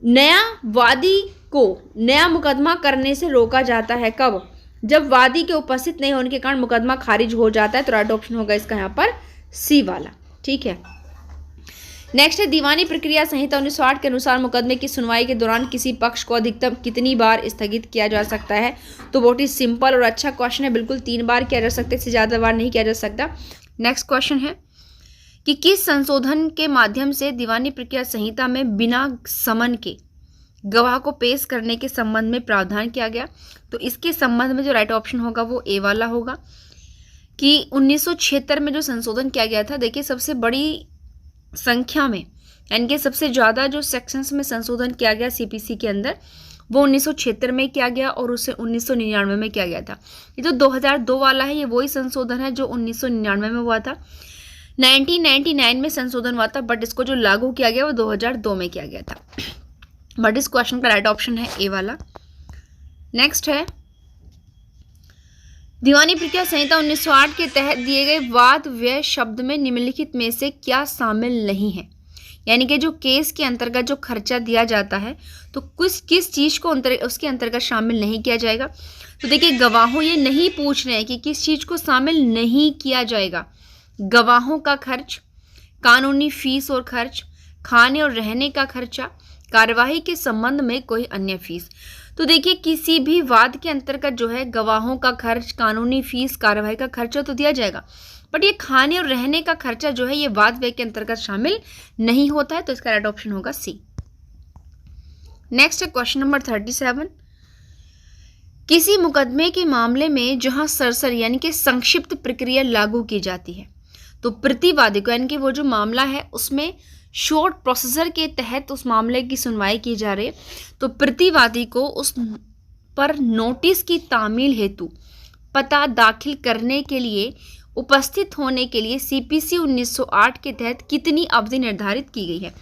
A: नया वादी को नया मुकदमा करने से रोका जाता है कब? जब वादी के उपस्थित नहीं होने के कारण मुकदमा खारिज हो जाता है। तो राइट ऑप्शन होगा इसका यहाँ पर सी वाला। ठीक है, नेक्स्ट है दीवानी प्रक्रिया संहिता 1960 के अनुसार मुकदमे की सुनवाई के दौरान किसी पक्ष को अधिकतम कितनी बार स्थगित किया जा सकता है? तो बहुत ही सिंपल और अच्छा क्वेश्चन है, बिल्कुल 3 बार किया जा सकता है, इससे ज़्यादा बार नहीं किया जा सकता। नेक्स्ट क्वेश्चन है कि किस संशोधन के माध्यम से दीवानी प्रक्रिया संहिता में बिना समन के गवाह को पेश करने के संबंध में प्रावधान किया गया? तो इसके संबंध में जो राइट ऑप्शन होगा वो ए वाला होगा कि 1976 में जो संशोधन किया गया था। देखिए सबसे बड़ी संख्या में यानी कि सबसे ज़्यादा जो सेक्शंस में संशोधन किया गया सीपीसी के अंदर वो 1976 में किया गया और उसे 1999 में किया गया था। ये तो 2002 वाला है, ये वही संशोधन है जो 1999 में हुआ था। 1999 में संशोधन हुआ था, बट इसको जो लागू किया गया वो 2002 में किया गया था। बट इस क्वेश्चन का राइट ऑप्शन है ए वाला। नेक्स्ट है दीवानी प्रक्रिया संहिता 1908 के तहत दिए गए वाद व्यय शब्द में निम्नलिखित में से क्या शामिल नहीं है? यानी कि जो केस के अंतर्गत जो खर्चा दिया जाता है तो किस चीज़ को उसके अंतर्गत शामिल नहीं किया जाएगा? तो देखिए गवाहों ये नहीं पूछ रहे हैं कि किस चीज़ को शामिल नहीं किया जाएगा। गवाहों का खर्च, कानूनी फीस और खर्च, खाने और रहने का खर्चा, कार्यवाही के संबंध में कोई अन्य फीस। तो देखिए किसी भी वाद के अंतर्गत जो है गवाहों का खर्च, कानूनी फीस, कार्यवाही का खर्चा तो दिया जाएगा, बट ये खाने और रहने का खर्चा जो है ये वाद व्यय के अंतर्गत शामिल नहीं होता है। तो इसका राइट ऑप्शन होगा सी। नेक्स्ट है क्वेश्चन नंबर 37। किसी मुकदमे के मामले में जहां सरसरी यानी कि संक्षिप्त प्रक्रिया लागू की जाती है तो प्रतिवादी को यानी कि वो जो मामला है उसमें शॉर्ट प्रोसीजर के तहत उस मामले की सुनवाई की जा रही है तो प्रतिवादी को उस पर नोटिस की तामील हेतु पता दाखिल करने के लिए उपस्थित होने के लिए सीपीसी 1908 के तहत कितनी अवधि निर्धारित की गई है?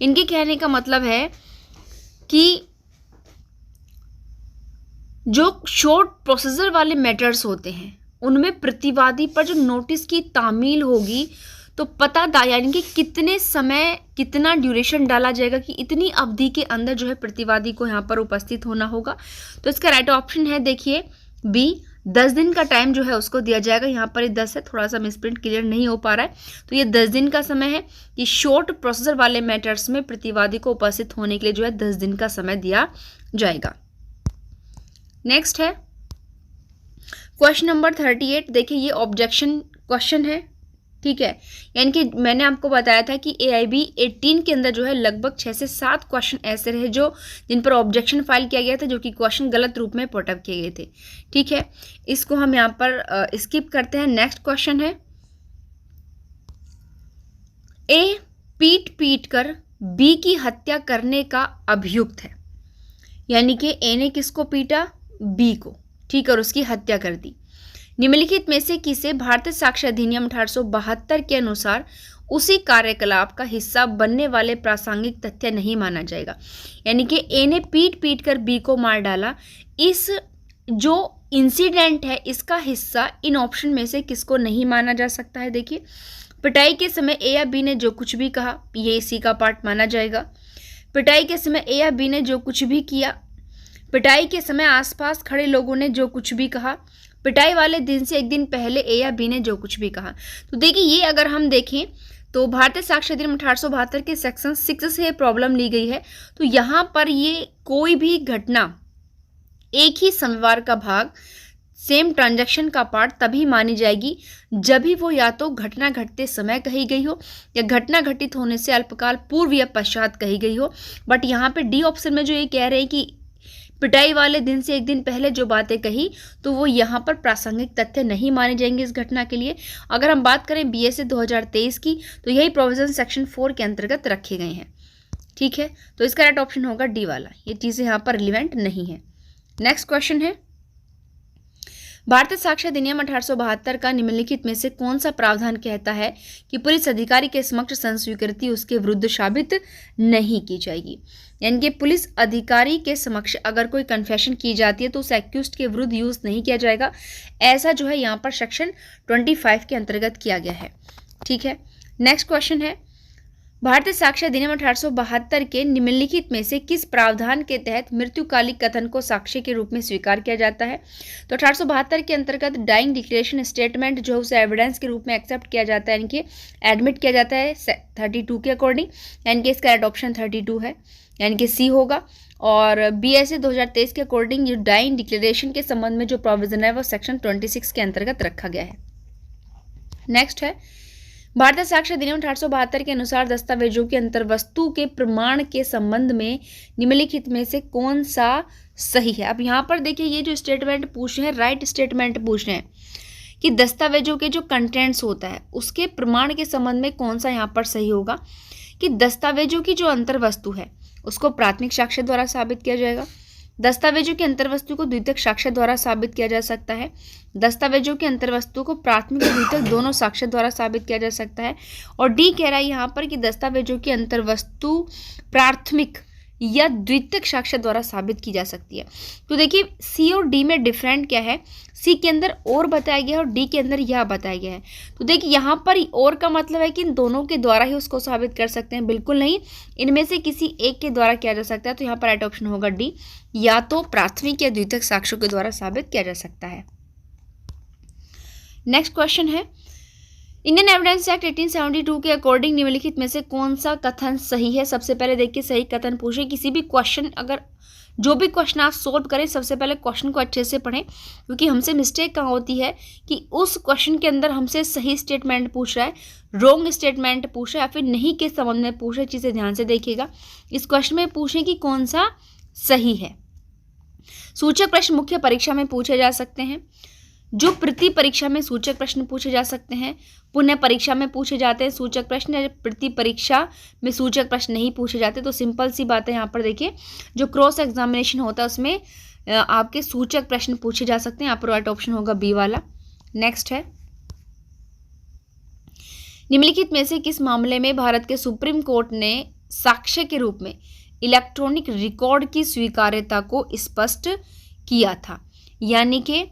A: इनके कहने का मतलब है कि जो शॉर्ट प्रोसीजर वाले मैटर्स होते हैं उनमें प्रतिवादी पर जो नोटिस की तामील होगी तो पता यानी कि कितने समय कितना ड्यूरेशन डाला जाएगा कि इतनी अवधि के अंदर जो है प्रतिवादी को यहाँ पर उपस्थित होना होगा। तो इसका राइट ऑप्शन है देखिए बी, 10 दिन का टाइम जो है उसको दिया जाएगा। यहाँ पर 10 है, थोड़ा सा मिसप्रिंट क्लियर नहीं हो पा रहा है, तो ये 10 दिन का समय है कि शॉर्ट प्रोसीजर वाले मैटर्स में प्रतिवादी को उपस्थित होने के लिए जो है 10 दिन का समय दिया जाएगा। नेक्स्ट है क्वेश्चन नंबर 38। देखिए ये ऑब्जेक्शन क्वेश्चन है, ठीक है, यानी कि मैंने आपको बताया था कि AIB 18 के अंदर जो है लगभग 6 से 7 क्वेश्चन ऐसे रहे जिन पर ऑब्जेक्शन फाइल किया गया था, जो कि क्वेश्चन गलत रूप में पुटअप किए गए थे। ठीक है, इसको हम यहाँ पर स्किप करते हैं। नेक्स्ट क्वेश्चन है A पीट कर B की हत्या करने का अभियुक्त है, यानी कि A ने किसको पीटा? B को, ठीक है, और उसकी हत्या कर दी। निम्नलिखित में से किसे भारतीय साक्ष्य अधिनियम 1872 के अनुसार उसी कार्यकलाप का हिस्सा बनने वाले प्रासंगिक तथ्य नहीं माना जाएगा? यानी कि ए ने पीट कर बी को मार डाला, इस जो इंसिडेंट है इसका हिस्सा इन ऑप्शन में से किसको नहीं माना जा सकता है? देखिए पिटाई के समय ए या बी ने जो कुछ भी कहा ये इसी का पार्ट माना जाएगा। पिटाई के समय ए या बी ने जो कुछ भी किया, पिटाई के समय आसपास खड़े लोगों ने जो कुछ भी कहा, पिटाई वाले दिन से एक दिन पहले ए या बी ने जो कुछ भी कहा। तो देखिए ये अगर हम देखें तो भारतीय साक्ष्य अधिनियम 1872 के सेक्शन 6 से प्रॉब्लम ली गई है। तो यहाँ पर ये कोई भी घटना एक ही समवार का भाग, सेम ट्रांजैक्शन का पार्ट तभी मानी जाएगी जब भी वो या तो घटना घटते समय कही गई हो या घटना घटित होने से अल्पकाल पूर्व या पश्चात कही गई हो। बट यहाँ पे डी ऑप्शन में जो ये कह रहे हैं कि पिटाई वाले दिन से एक दिन पहले जो बातें कही तो वो यहाँ पर प्रासंगिक तथ्य नहीं माने जाएंगे इस घटना के लिए। अगर हम बात करें BSA 2023 की तो यही प्रोविजन सेक्शन 4 के अंतर्गत रखे गए हैं। ठीक है, तो इसका राइट ऑप्शन होगा डी वाला, ये चीज़ें यहाँ पर रिलेवेंट नहीं है। नेक्स्ट क्वेश्चन है भारतीय साक्ष्य अधिनियम 1872 का निम्नलिखित में से कौन सा प्रावधान कहता है कि पुलिस अधिकारी के समक्ष संस्वीकृति उसके विरुद्ध साबित नहीं की जाएगी? यानी कि पुलिस अधिकारी के समक्ष अगर कोई कन्फेशन की जाती है तो उस एक्यूज्ड के विरुद्ध यूज नहीं किया जाएगा। ऐसा जो है यहाँ पर सेक्शन 25 के अंतर्गत किया गया है। ठीक है। नेक्स्ट क्वेश्चन है, भारतीय साक्ष्य अधिनियम 1872 के निम्नलिखित में से किस प्रावधान के तहत मृत्युकालिक कथन को साक्ष्य के रूप में स्वीकार किया जाता है? तो 1872 के अंतर्गत डाइंग डिक्लेरेशन स्टेटमेंट जो उसे एविडेंस के रूप में एक्सेप्ट किया जाता है, यानी कि एडमिट किया जाता है 32 के अकॉर्डिंग, यानी कि इसका ऑप्शन 32 है, यानी कि सी होगा। और BSA 2023 के अकॉर्डिंग जो डाइंग डिक्लेरेशन के संबंध में जो प्रोविजन है वो सेक्शन 26 के अंतर्गत रखा गया है। नेक्स्ट है, भारतीय साक्ष्य अधिनियम 1872 के अनुसार दस्तावेजों की अंतर्वस्तु के प्रमाण के संबंध में निम्नलिखित में से कौन सा सही है? अब यहाँ पर देखिए, ये जो स्टेटमेंट पूछ रहे हैं, राइट स्टेटमेंट पूछ रहे हैं कि दस्तावेजों के जो कंटेंट्स होता है उसके प्रमाण के संबंध में कौन सा यहाँ पर सही होगा कि दस्तावेजों की जो अंतर्वस्तु है उसको प्राथमिक साक्ष्य द्वारा साबित किया जाएगा, दस्तावेजों की अंतर्वस्तु को द्वितीयक साक्ष्य द्वारा साबित किया जा सकता है, दस्तावेजों की अंतर्वस्तु को प्राथमिक और द्वितीयक दोनों साक्ष्य द्वारा साबित किया जा सकता है, और डी कह रहा है यहाँ पर कि दस्तावेजों की अंतर्वस्तु प्राथमिक या द्वितीयक साक्ष्य द्वारा साबित की जा सकती है। तो देखिए, सी और डी में डिफरेंट क्या है, सी के अंदर और बताया गया है और डी के अंदर यह बताया गया है। तो देखिए, यहाँ पर और का मतलब है कि इन दोनों के द्वारा ही उसको साबित कर सकते हैं, बिल्कुल नहीं, इनमें से किसी एक के द्वारा किया जा सकता है। तो यहाँ पर राइट ऑप्शन होगा डी, या तो प्राथमिक या द्वितीयक साक्ष्यों के द्वारा साबित किया जा सकता है। नेक्स्ट क्वेश्चन है, इंडियन एविडेंस एक्ट 1872 के अकॉर्डिंग निम्नलिखित में से कौन सा कथन सही है? सबसे पहले देखिए, सही कथन पूछे, किसी भी क्वेश्चन, अगर जो भी क्वेश्चन आप सोल्व करें सबसे पहले क्वेश्चन को अच्छे से पढ़ें, क्योंकि हमसे मिस्टेक कहाँ होती है कि उस क्वेश्चन के अंदर हमसे सही स्टेटमेंट पूछ रहा है, रॉन्ग स्टेटमेंट पूछ रहा है, या फिर नहीं के संबंध में पूछ रहा है। चीज़ें ध्यान से देखिएगा, इस क्वेश्चन में पूछें कि कौन सा सही है। सूचक प्रश्न मुख्य परीक्षा में पूछे जा सकते हैं, जो प्रति परीक्षा में सूचक प्रश्न पूछे जा सकते हैं, पुनः परीक्षा में पूछे जाते हैं सूचक प्रश्न, प्रति परीक्षा में सूचक प्रश्न नहीं पूछे जाते। तो सिंपल सी बात है, यहाँ पर देखिए, जो क्रॉस एग्जामिनेशन होता है उसमें आपके सूचक प्रश्न पूछे जा सकते हैं। यहाँ पर राइट ऑप्शन होगा बी वाला। नेक्स्ट है, निम्नलिखित में से किस मामले में भारत के सुप्रीम कोर्ट ने साक्ष्य के रूप में इलेक्ट्रॉनिक रिकॉर्ड की स्वीकार्यता को स्पष्ट किया था? यानी कि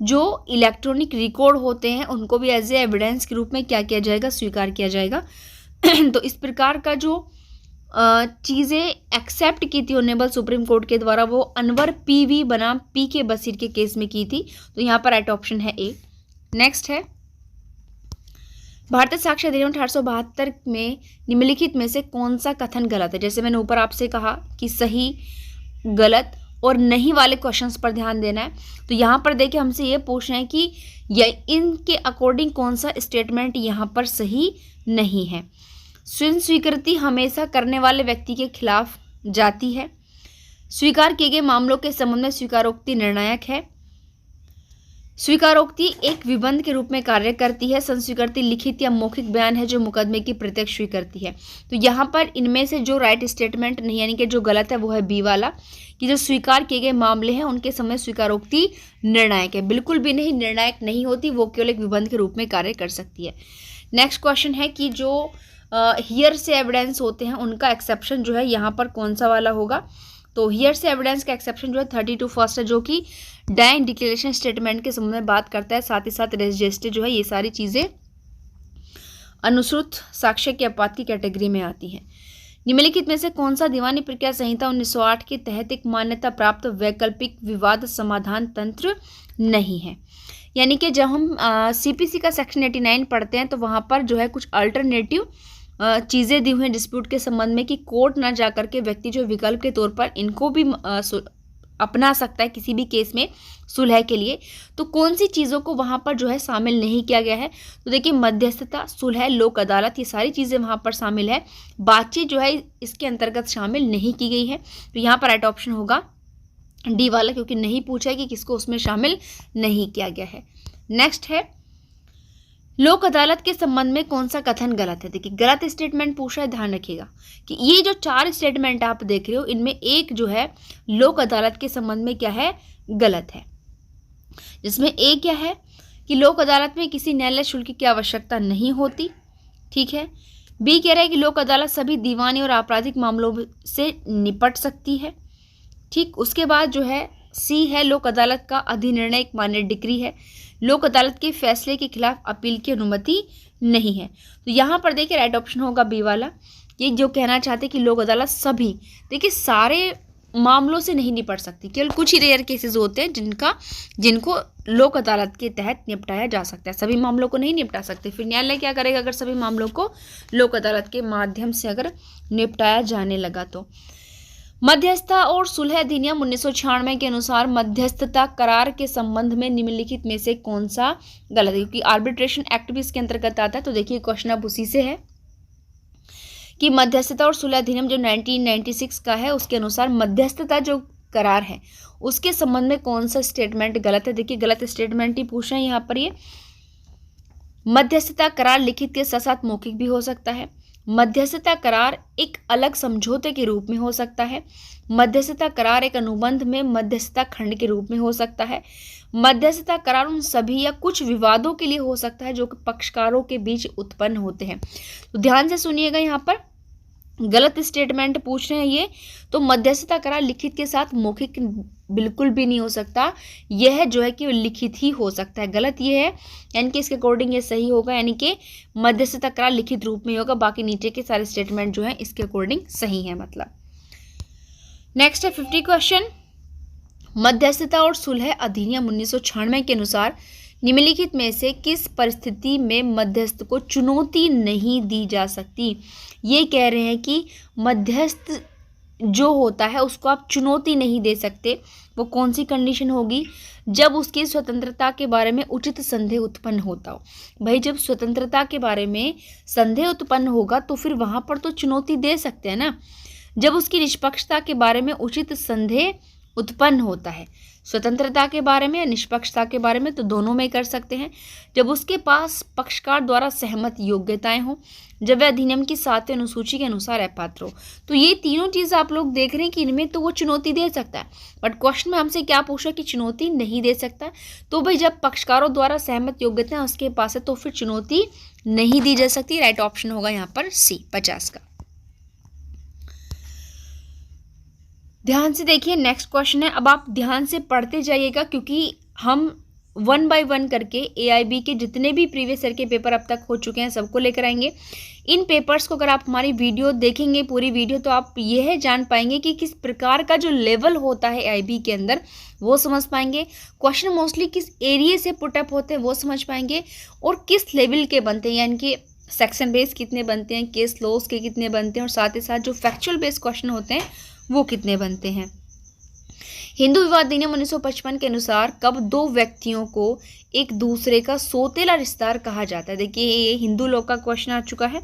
A: जो इलेक्ट्रॉनिक रिकॉर्ड होते हैं उनको भी एज ए एविडेंस के रूप में क्या किया जाएगा, स्वीकार किया जाएगा। तो इस प्रकार का जो चीज़ें एक्सेप्ट की थी ऑनरेबल सुप्रीम कोर्ट के द्वारा, वो अनवर PV बनाम PK बशीर के केस में की थी। तो यहाँ पर राइट ऑप्शन है ए। नेक्स्ट है, भारतीय साक्ष्य अधिनियम 1872 में निम्नलिखित में से कौन सा कथन गलत है? जैसे मैंने ऊपर आपसे कहा कि सही, गलत और नहीं वाले क्वेश्चंस पर ध्यान देना है। तो यहाँ पर देखिए, हमसे ये पूछ रहे हैं कि इनके अकॉर्डिंग कौन सा स्टेटमेंट यहाँ पर सही नहीं है। स्वयं स्वीकृति हमेशा करने वाले व्यक्ति के खिलाफ जाती है, स्वीकार किए गए मामलों के संबंध में स्वीकारोक्ति निर्णायक है, स्वीकारोक्ति एक विबंध के रूप में कार्य करती है, संस्वीकृति लिखित या मौखिक बयान है जो मुकदमे की प्रत्यक्ष स्वीकृति है। तो यहाँ पर इनमें से जो राइट स्टेटमेंट नहीं, यानी कि जो गलत है, वो है बी वाला, कि जो स्वीकार किए गए मामले हैं उनके समय स्वीकारोक्ति निर्णायक है। बिल्कुल भी नहीं, निर्णायक नहीं होती, वो केवल एक विबंध के रूप में कार्य कर सकती है। नेक्स्ट क्वेश्चन है कि जो हियर से एविडेंस होते हैं उनका एक्सेप्शन जो है यहाँ पर कौन सा वाला होगा? तो हियर से एविडेंस का एक्सेप्शन जो है 32 फर्स्ट है, जो कि डाइंग डिक्लेरेशन स्टेटमेंट के संबंध में बात करता है। साथ ही साथ रजिस्टर जो है, ये सारी चीज़ें अनुश्रुत साक्ष्य के अपवाद की कैटेगरी में आती हैं। निम्नलिखित में से कौन सा दीवानी प्रक्रिया संहिता 1908 के तहत एक मान्यता प्राप्त वैकल्पिक विवाद समाधान तंत्र नहीं है? यानी कि जब हम CPC का सेक्शन 89 पढ़ते हैं तो वहाँ पर जो है कुछ अल्टरनेटिव चीज़ें दी हुई हैं डिस्प्यूट के संबंध में, कि कोर्ट ना जा करके व्यक्ति जो विकल्प के तौर पर इनको भी अपना सकता है किसी भी केस में सुलह के लिए। तो कौन सी चीज़ों को वहाँ पर जो है शामिल नहीं किया गया है? तो देखिए, मध्यस्थता, सुलह, लोक अदालत, ये सारी चीज़ें वहाँ पर शामिल है। बातचीत जो है इसके अंतर्गत शामिल नहीं की गई है। तो यहाँ पर राइट ऑप्शन होगा डी वाला, क्योंकि नहीं पूछा है कि किसको उसमें शामिल नहीं किया गया है। नेक्स्ट है, लोक अदालत के संबंध में कौन सा कथन गलत है? देखिए, गलत स्टेटमेंट पूछा है, ध्यान रखिएगा कि ये जो 4 स्टेटमेंट आप देख रहे हो, इनमें एक जो है लोक अदालत के संबंध में क्या है, गलत है। जिसमें ए क्या है कि लोक अदालत में किसी न्यायालय शुल्क की आवश्यकता नहीं होती, ठीक है। बी कह रहा है कि लोक अदालत सभी दीवानी और आपराधिक मामलों से निपट सकती है, ठीक। उसके बाद जो है सी है, लोक अदालत का अधिनिर्णय एक मान्य डिक्री है, लोक अदालत के फैसले के खिलाफ अपील की अनुमति नहीं है। तो यहाँ पर देखिए राइट ऑप्शन होगा बी वाला। ये जो कहना चाहते हैं कि लोक अदालत सभी, देखिए सारे मामलों से नहीं निपट सकती, केवल कुछ ही रेयर केसेस होते हैं जिनको लोक अदालत के तहत निपटाया जा सकता है, सभी मामलों को नहीं निपटा सकते। फिर न्यायालय क्या करेगा अगर सभी मामलों को लोक अदालत के माध्यम से अगर निपटाया जाने लगा तो। मध्यस्थता और सुलह अधिनियम 1996 के अनुसार मध्यस्थता करार के संबंध में निम्नलिखित में से कौन सा गलत है, क्योंकि आर्बिट्रेशन एक्ट भी इसके अंतर्गत आता है। तो देखिए क्वेश्चन अब उसी से है कि मध्यस्थता और सुलह अधिनियम जो 1996 का है उसके अनुसार मध्यस्थता जो करार है उसके संबंध में कौन सा स्टेटमेंट गलत है। देखिए गलत स्टेटमेंट ही पूछ रहे हैं यहाँ पर। ये मध्यस्थता करार लिखित के साथ साथ मौखिक भी हो सकता है। मध्यस्थता करार एक अलग समझौते के रूप में हो सकता है। मध्यस्थता करार एक अनुबंध में मध्यस्थता खंड के रूप में हो सकता है। मध्यस्थता करार उन सभी या कुछ विवादों के लिए हो सकता है जो कि पक्षकारों के बीच उत्पन्न होते हैं। तो ध्यान से सुनिएगा, यहाँ पर गलत स्टेटमेंट पूछ रहे हैं ये। तो मध्यस्थता करार लिखित के साथ मौखिक बिल्कुल भी नहीं हो सकता, यह जो है कि लिखित ही हो सकता है। गलत ये है, यानी कि इसके अकॉर्डिंग ये सही होगा, यानी कि मध्यस्थता करार लिखित रूप में होगा। बाकी नीचे के सारे स्टेटमेंट जो है इसके अकॉर्डिंग सही है मतलब। नेक्स्ट है 50 क्वेश्चन। मध्यस्थता और सुलह अधिनियम 1996 के अनुसार निम्नलिखित में से किस परिस्थिति में मध्यस्थ को चुनौती नहीं दी जा सकती। ये कह रहे हैं कि मध्यस्थ जो होता है उसको आप चुनौती नहीं दे सकते। वो कौन सी कंडीशन होगी, जब उसकी स्वतंत्रता के बारे में उचित संदेह उत्पन्न होता हो। भाई जब स्वतंत्रता के बारे में संदेह उत्पन्न होगा तो फिर वहाँ पर तो चुनौती दे सकते हैं ना। जब उसकी निष्पक्षता के बारे में उचित संदेह उत्पन्न होता है, स्वतंत्रता के बारे में या निष्पक्षता के बारे में, तो दोनों में कर सकते हैं। जब उसके पास पक्षकार द्वारा सहमत योग्यताएं हो, जब वह अधिनियम की 7वीं अनुसूची के अनुसार अपात्र हो। तो ये तीनों चीज़ आप लोग देख रहे हैं कि इनमें तो वो चुनौती दे सकता है, बट क्वेश्चन में हमसे क्या पूछा कि चुनौती नहीं दे सकता। तो भाई जब पक्षकारों द्वारा सहमत योग्यताएं उसके पास है तो फिर चुनौती नहीं दी जा सकती। राइट ऑप्शन होगा यहाँ पर सी 50 का। ध्यान से देखिए नेक्स्ट क्वेश्चन है। अब आप ध्यान से पढ़ते जाइएगा क्योंकि हम 1 बाय 1 करके AIB के जितने भी प्रीवियस ईयर के पेपर अब तक हो चुके हैं सबको लेकर आएंगे। इन पेपर्स को अगर आप हमारी वीडियो देखेंगे पूरी वीडियो तो आप यह जान पाएंगे कि किस प्रकार का जो लेवल होता है AIB के अंदर वो समझ पाएंगे। क्वेश्चन मोस्टली किस एरिया से पुटअप होते हैं वो समझ पाएंगे, और किस लेवल के बनते हैं, यानी कि सेक्शन बेस कितने बनते हैं, केस लॉस के कितने बनते हैं, और साथ ही साथ जो फैक्चुअल बेस्ड क्वेश्चन होते हैं वो कितने बनते हैं। हिंदू विवाह अधिनियम 1955 के अनुसार कब दो व्यक्तियों को एक दूसरे का सौतेला रिश्तेदार कहा जाता है। देखिए ये हिंदू लॉ का क्वेश्चन आ चुका है,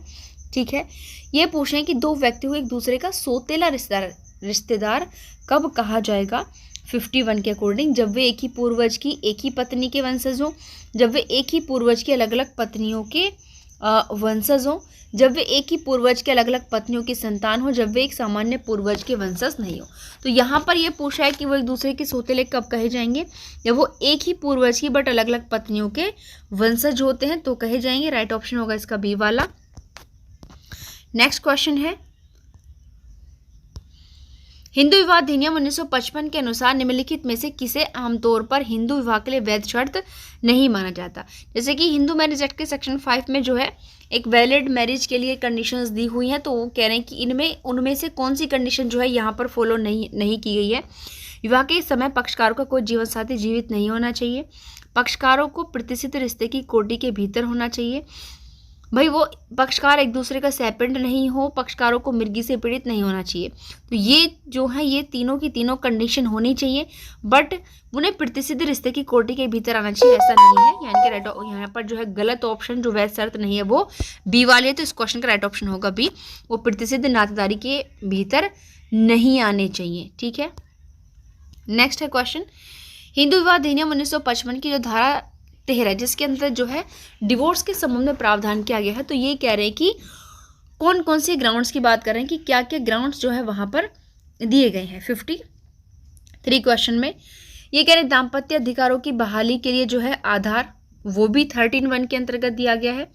A: ठीक है। ये पूछ रहे हैं कि दो व्यक्तियों को एक दूसरे का सौतेला रिश्तेदार कब कहा जाएगा। 51 के अकॉर्डिंग जब वे एक ही पूर्वज की एक ही पत्नी के वंशज हों, जब वे एक ही पूर्वज की अलग अलग पत्नियों के वंशज हों, जब वे एक ही पूर्वज के अलग अलग पत्नियों की संतान हो, जब वे एक सामान्य पूर्वज के वंशज नहीं हो। तो यहाँ पर ये पूछा है कि वो एक दूसरे के सौतेले कब कहे जाएंगे, जब वो एक ही पूर्वज की बट अलग अलग पत्नियों के वंशज होते हैं तो कहे जाएंगे। राइट ऑप्शन होगा इसका बी वाला। नेक्स्ट क्वेश्चन है हिंदू विवाह अधिनियम 1955 के अनुसार निम्नलिखित में से किसे आमतौर पर हिंदू विवाह के लिए वैध शर्त नहीं माना जाता। जैसे कि हिंदू मैरिज एक्ट के सेक्शन 5 में जो है एक वैलिड मैरिज के लिए कंडीशंस दी हुई हैं, तो वो कह रहे हैं कि इनमें उनमें से कौन सी कंडीशन जो है यहाँ पर फॉलो नहीं की गई है। विवाह के समय पक्षकारों का कोई जीवन साथी जीवित नहीं होना चाहिए, पक्षकारों को प्रतिष्ठित रिश्ते की कोटि के भीतर होना चाहिए, भाई वो पक्षकार एक दूसरे का सहपिंड नहीं हो, पक्षकारों को मिर्गी से पीड़ित नहीं होना चाहिए। तो ये जो है ये तीनों की तीनों कंडीशन होनी चाहिए, बट उन्हें प्रतिष्ठित रिश्ते की कोटि के भीतर आना चाहिए ऐसा नहीं है। यानी कि राइट यहाँ पर जो है गलत ऑप्शन जो वैध शर्त नहीं है वो बी वाली है। तो इस क्वेश्चन का राइट ऑप्शन होगा बी, वो प्रतिष्ठित नातेदारी के भीतर नहीं आने चाहिए, ठीक है। नेक्स्ट है क्वेश्चन हिंदू विवाह अधिनियम 1955 की जो धारा 13 जिसके अंदर जो है डिवोर्स के संबंध में प्रावधान किया गया है, तो ये कह रहे हैं कि कौन कौन से ग्राउंड्स की बात कर रहे हैं कि क्या क्या ग्राउंड्स जो है वहाँ पर दिए गए हैं। 53 क्वेश्चन में ये कह रहे हैं दाम्पत्य अधिकारों की बहाली के लिए जो है आधार वो भी 13(1) के अंतर्गत दिया गया है,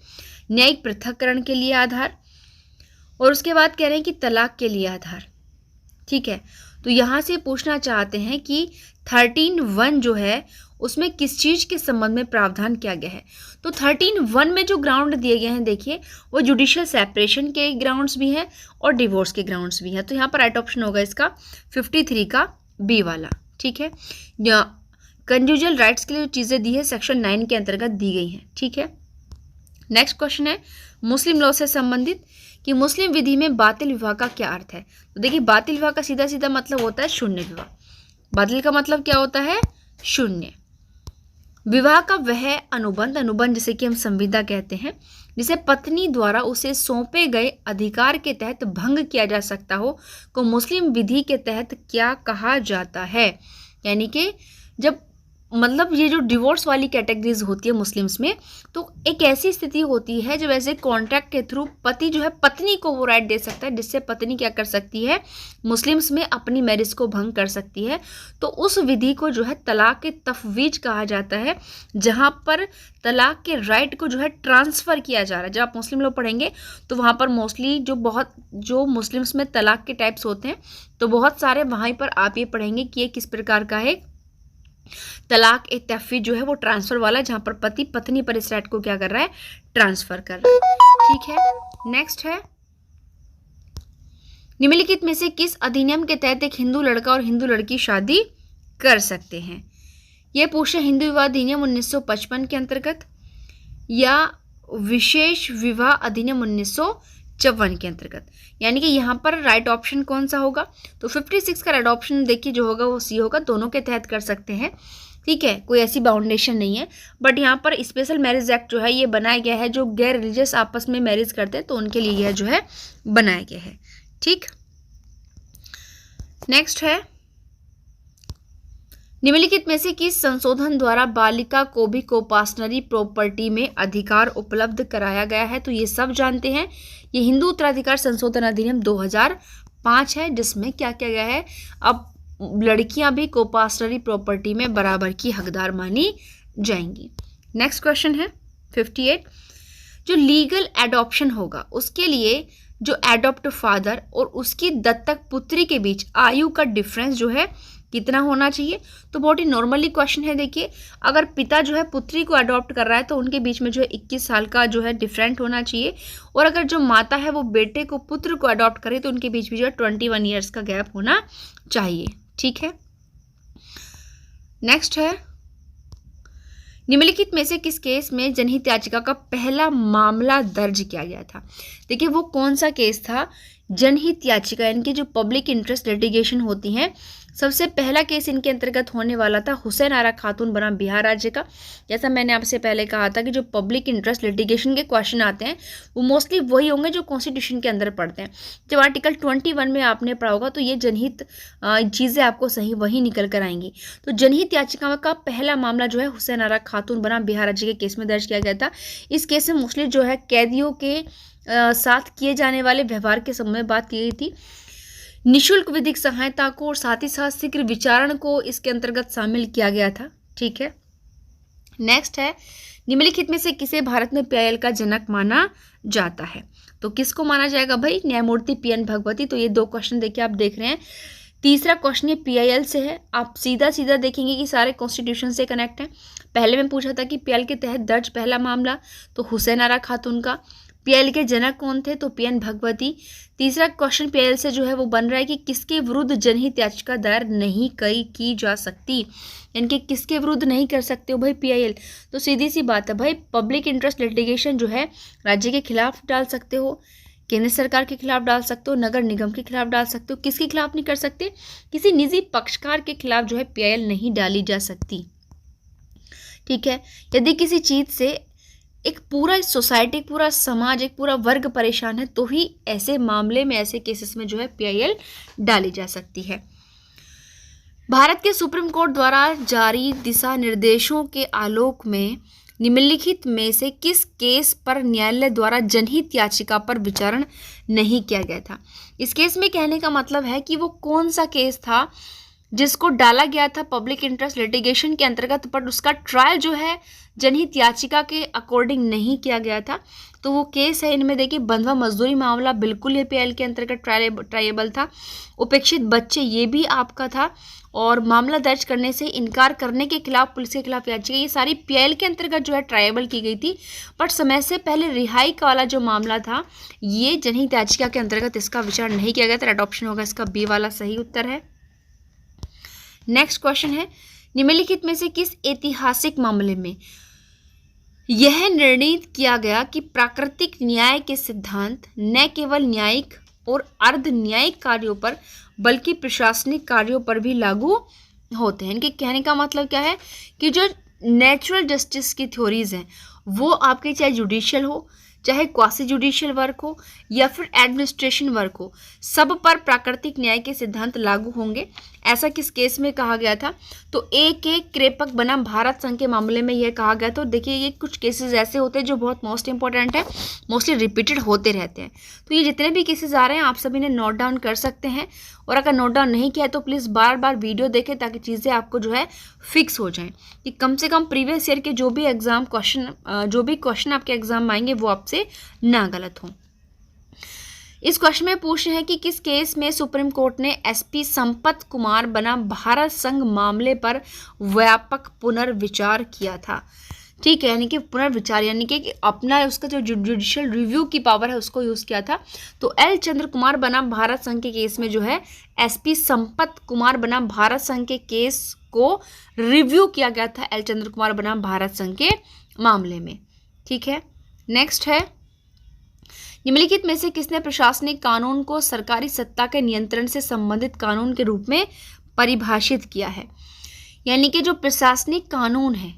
A: न्यायिक पृथक्करण के लिए आधार, और उसके बाद कह रहे हैं कि तलाक के लिए आधार, ठीक है। तो यहाँ से पूछना चाहते हैं कि 13(1) जो है उसमें किस चीज़ के संबंध में प्रावधान किया गया है। तो 13(1) में जो ग्राउंड दिए गए हैं देखिए वो जुडिशियल सेपरेशन के ग्राउंड्स भी हैं और डिवोर्स के ग्राउंड्स भी हैं। तो यहाँ पर राइट ऑप्शन होगा इसका 53 का बी वाला। ठीक है, कंजुगल राइट्स के लिए जो चीज़ें दी है सेक्शन 9 के अंतर्गत दी गई हैं। ठीक है, नेक्स्ट क्वेश्चन है मुस्लिम लॉ से संबंधित कि मुस्लिम विधि में बातिल विवाह का क्या अर्थ है। तो देखिए बातिल विवाह का सीधा सीधा मतलब होता है शून्य विवाह। बातिल का मतलब क्या होता है? शून्य। विवाह का वह अनुबंध जिसे कि हम संविदा कहते हैं, जिसे पत्नी द्वारा उसे सौंपे गए अधिकार के तहत भंग किया जा सकता हो, को मुस्लिम विधि के तहत क्या कहा जाता है। यानी कि जब मतलब ये जो डिवोर्स वाली कैटेगरीज होती है मुस्लिम्स में, तो एक ऐसी स्थिति होती है जब ऐसे कॉन्ट्रैक्ट के थ्रू पति जो है पत्नी को वो राइट दे सकता है जिससे पत्नी क्या कर सकती है, मुस्लिम्स में अपनी मैरिज को भंग कर सकती है। तो उस विधि को जो है तलाक के तफवीज कहा जाता है, जहाँ पर तलाक के राइट को जो है ट्रांसफ़र किया जा रहा है। जब आप मुस्लिम लोग पढ़ेंगे तो वहाँ पर मोस्टली जो मुस्लिम्स में तलाक के टाइप्स होते हैं, तो बहुत सारे वहाँ पर आप ये पढ़ेंगे कि ये किस प्रकार का है। तलाक एक तफवीज जो है वो ट्रांसफर वाला है, जहां पर पति पत्नी पर इस राइट को क्या कर रहा है, ट्रांसफर कर रहा है। ठीक है, नेक्स्ट है निम्नलिखित में से किस अधिनियम के तहत एक हिंदू लड़का और हिंदू लड़की शादी कर सकते हैं। यह पूछा हिंदू विवाह अधिनियम 1955 के अंतर्गत या विशेष विवाह अधिनियम 1954 के अंतर्गत। यानी कि यहाँ पर राइट ऑप्शन कौन सा होगा, तो 56 का राइट ऑप्शन देखिए जो होगा वो सी होगा। दोनों के तहत कर सकते हैं। ठीक है, कोई ऐसी बाउंडेशन नहीं है, बट यहाँ पर स्पेशल मैरिज एक्ट जो है ये बनाया गया है जो गैर रिलीजियस आपस में मैरिज करते हैं तो उनके लिए यह जो है बनाया गया है। ठीक, नेक्स्ट है निम्नलिखित में से किस संशोधन द्वारा बालिका को भी कोपासनरी प्रॉपर्टी में अधिकार उपलब्ध कराया गया है। तो ये सब जानते हैं, ये हिंदू उत्तराधिकार संशोधन अधिनियम 2005 है, जिसमें क्या किया गया है, अब लड़कियां भी कोपासनरी प्रॉपर्टी में बराबर की हकदार मानी जाएंगी। नेक्स्ट क्वेश्चन है 58, जो लीगल एडॉप्शन होगा उसके लिए जो एडॉप्ट फादर और उसकी दत्तक पुत्री के बीच आयु का डिफरेंस जो है कितना होना चाहिए। तो बहुत ही नॉर्मली क्वेश्चन है। देखिए अगर पिता जो है पुत्री को अडॉप्ट कर रहा है तो उनके बीच में जो है 21 साल का जो है डिफरेंट होना चाहिए, और अगर जो माता है वो बेटे को पुत्र को अडॉप्ट करे तो उनके बीच में जो है 21 ईयर्स का गैप होना चाहिए। ठीक है, नेक्स्ट है निम्नलिखित में से किस केस में जनहित याचिका का पहला मामला दर्ज किया गया था। देखिए वो कौन सा केस था, जनहित याचिका, यानी कि जो पब्लिक इंटरेस्ट लिटिगेशन होती हैं, सबसे पहला केस इनके अंतर्गत होने वाला था हुसैन आरा खातून बनाम बिहार राज्य का। जैसा मैंने आपसे पहले कहा था कि जो पब्लिक इंटरेस्ट लिटिगेशन के क्वेश्चन आते हैं वो मोस्टली वही होंगे जो कॉन्स्टिट्यूशन के अंदर पढ़ते हैं। जब आर्टिकल 21 में आपने पढ़ा होगा तो ये जनहित चीज़ें आपको सही वही निकल कर आएंगी। तो जनहित याचिका का पहला मामला जो है हुसैन आरा खातून बनाम बिहार राज्य के केस में दर्ज किया गया था। इस केस में मोस्टली जो है कैदियों के साथ किए जाने वाले व्यवहार के संबंध में बात की गई थी। निःशुल्क विधिक सहायता को और साथ ही साथ शीघ्र विचारण को इसके अंतर्गत शामिल किया गया था। ठीक है, नेक्स्ट है निम्नलिखित में से किसे भारत में पीआईएल का जनक माना जाता है। तो किसको माना जाएगा भाई, न्यायमूर्ति PN भगवती। तो ये दो क्वेश्चन देखिए आप देख रहे हैं। तीसरा क्वेश्चन ये PIL से है, आप सीधा सीधा देखेंगे कि सारे कॉन्स्टिट्यूशन से कनेक्ट हैं। पहले में पूछा था कि PIL के तहत दर्ज पहला मामला तो हुसैन आरा खातून का, PIL के जनक कौन थे तो PN भगवती। तीसरा क्वेश्चन PIL से जो है वो बन रहा है कि किसके विरुद्ध जनहित याचिका दायर नहीं की जा सकती, यानी कि किसके विरुद्ध नहीं कर सकते हो भाई PIL। तो सीधी सी बात है भाई, पब्लिक इंटरेस्ट लिटिगेशन जो है राज्य के खिलाफ डाल सकते हो, केंद्र सरकार के खिलाफ डाल सकते हो, नगर निगम के खिलाफ डाल सकते हो। किसके खिलाफ नहीं कर सकते, किसी निजी पक्षकार के खिलाफ जो है PIL नहीं डाली जा सकती। ठीक है, यदि किसी चीज़ से एक पूरा सोसाइटी, पूरा समाज, एक पूरा वर्ग परेशान है तो ही ऐसे मामले में, ऐसे केसेस में जो है PIL डाली जा सकती है। भारत के सुप्रीम कोर्ट द्वारा जारी दिशा निर्देशों के आलोक में निम्नलिखित में से किस केस पर न्यायालय द्वारा जनहित याचिका पर विचारण नहीं किया गया था। इस केस में कहने का मतलब है कि वो कौन सा केस था जिसको डाला गया था पब्लिक इंटरेस्ट लिटिगेशन के अंतर्गत, बट उसका ट्रायल जो है जनहित याचिका के अकॉर्डिंग नहीं किया गया था। तो वो केस है इनमें देखिए बंधुआ मजदूरी मामला, बिल्कुल ये पीएल के अंतर्गत ट्रायबल था। उपेक्षित बच्चे ये भी आपका था, और मामला दर्ज करने से इनकार करने के खिलाफ पुलिस के खिलाफ याचिका, ये सारी पीएल के अंतर्गत जो है ट्रायबल की गई थी। बट समय से पहले रिहाई का वाला जो मामला था ये जनहित याचिका के अंतर्गत इसका विचार नहीं किया गया था। रेड ऑप्शन होगा इसका बी वाला सही उत्तर है। नेक्स्ट क्वेश्चन है, निम्नलिखित में से किस ऐतिहासिक मामले में यह निर्णित किया गया कि प्राकृतिक न्याय के सिद्धांत न केवल न्यायिक और अर्ध न्यायिक कार्यों पर बल्कि प्रशासनिक कार्यों पर भी लागू होते हैं। इनके कहने का मतलब क्या है कि जो नेचुरल जस्टिस की थ्योरीज हैं वो आपके चाहे जुडिशियल हो, चाहे क्वासी जुडिशियल वर्क हो या फिर एडमिनिस्ट्रेशन वर्क हो, सब पर प्राकृतिक न्याय के सिद्धांत लागू होंगे। ऐसा किस केस में कहा गया था? तो एक कृपक बनाम भारत संघ के मामले में यह कहा गया। तो देखिए ये कुछ केसेस ऐसे होते हैं जो बहुत मोस्ट इंपॉर्टेंट है, मोस्टली रिपीटेड होते रहते हैं। तो ये जितने भी केसेस आ रहे हैं आप सभी ने नोट डाउन कर सकते हैं, और अगर नोट डाउन नहीं किया है तो प्लीज़ बार बार वीडियो देखें ताकि चीज़ें आपको जो है फिक्स हो जाएं, कि कम से कम प्रीवियस ईयर के जो भी क्वेश्चन आपके एग्जाम में आएंगे वो आपसे ना गलत हों। इस क्वेश्चन में पूछ रहे हैं कि किस केस में सुप्रीम कोर्ट ने एसपी संपत कुमार बनाम भारत संघ मामले पर व्यापक पुनर्विचार किया था। ठीक है, यानी कि पुनर्विचार यानी कि अपना उसका जो जुडिशियल रिव्यू की पावर है उसको यूज़ किया था। तो एल चंद्र कुमार बनाम भारत संघ के केस में जो है एसपी संपत कुमार बनाम भारत संघ के केस को रिव्यू किया गया था एल चंद्र कुमार बनाम भारत संघ के मामले में। ठीक है, नेक्स्ट है, निम्नलिखित में से किसने प्रशासनिक कानून को सरकारी सत्ता के नियंत्रण से संबंधित कानून के रूप में परिभाषित किया है? यानी कि जो प्रशासनिक कानून है,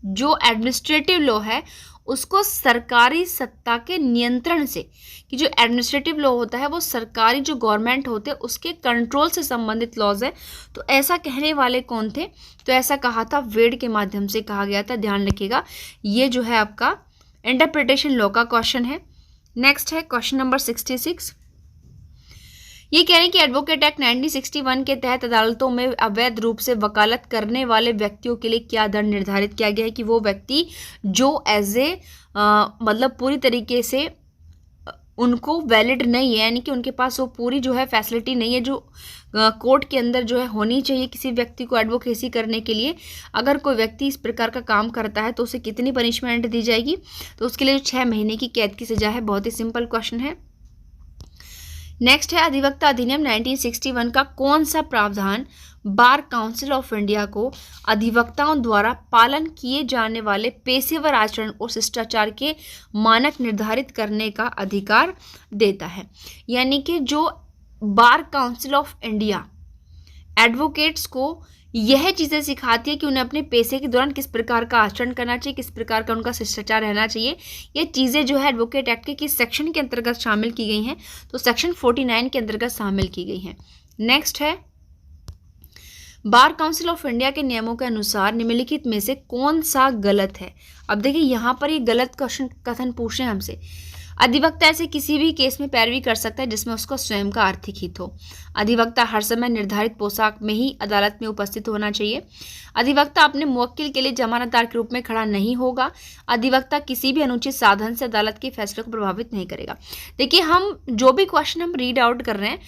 A: जो एडमिनिस्ट्रेटिव लॉ है, उसको सरकारी सत्ता के नियंत्रण से, कि जो एडमिनिस्ट्रेटिव लॉ होता है वो सरकारी जो गवर्नमेंट होते हैं उसके कंट्रोल से संबंधित लॉज है। तो ऐसा कहने वाले कौन थे? तो ऐसा कहा था वेड के माध्यम से कहा गया था। ध्यान रखिएगा, ये जो है आपका इंटरप्रिटेशन लॉ का क्वेश्चन है। नेक्स्ट है क्वेश्चन नंबर 66। ये कह रहे हैं कि एडवोकेट एक्ट 1961 के तहत अदालतों में अवैध रूप से वकालत करने वाले व्यक्तियों के लिए क्या दंड निर्धारित किया गया है? कि वो व्यक्ति जो एज ए मतलब पूरी तरीके से उनको वैलिड नहीं है, यानी कि उनके पास वो पूरी जो है फैसिलिटी नहीं है जो कोर्ट के अंदर जो है होनी चाहिए किसी व्यक्ति को एडवोकेसी करने के लिए। अगर कोई व्यक्ति इस प्रकार का काम करता है तो उसे कितनी पनिशमेंट दी जाएगी? तो उसके लिए 6 महीने की कैद की सजा है। बहुत ही सिंपल क्वेश्चन है। नेक्स्ट है, अधिवक्ता अधिनियम 1961 का कौन सा प्रावधान बार काउंसिल ऑफ इंडिया को अधिवक्ताओं द्वारा पालन किए जाने वाले पेशेवर आचरण और शिष्टाचार के मानक निर्धारित करने का अधिकार देता है? यानी कि जो बार काउंसिल ऑफ इंडिया एडवोकेट्स को यह चीज़ें सिखाती है कि उन्हें अपने पेशे के दौरान किस प्रकार का आचरण करना चाहिए, किस प्रकार का उनका शिष्टाचार रहना चाहिए। ये चीज़ें जो है एडवोकेट एक्ट के किस सेक्शन के अंतर्गत शामिल की गई हैं? तो सेक्शन 49 के अंतर्गत शामिल की गई हैं। नेक्स्ट है, बार काउंसिल ऑफ इंडिया के नियमों के अनुसार निम्नलिखित में से कौन सा गलत है? अब देखिए यहाँ पर ये गलत कथन पूछ रहे हैं हमसे। अधिवक्ता ऐसे किसी भी केस में पैरवी कर सकता है जिसमें उसका स्वयं का आर्थिक हित हो। अधिवक्ता हर समय निर्धारित पोशाक में ही अदालत में उपस्थित होना चाहिए। अधिवक्ता अपने मुवक्किल के लिए जमानतदार के रूप में खड़ा नहीं होगा। अधिवक्ता किसी भी अनुचित साधन से अदालत के फैसले को प्रभावित नहीं करेगा। देखिए, हम जो भी क्वेश्चन हम रीड आउट कर रहे हैं,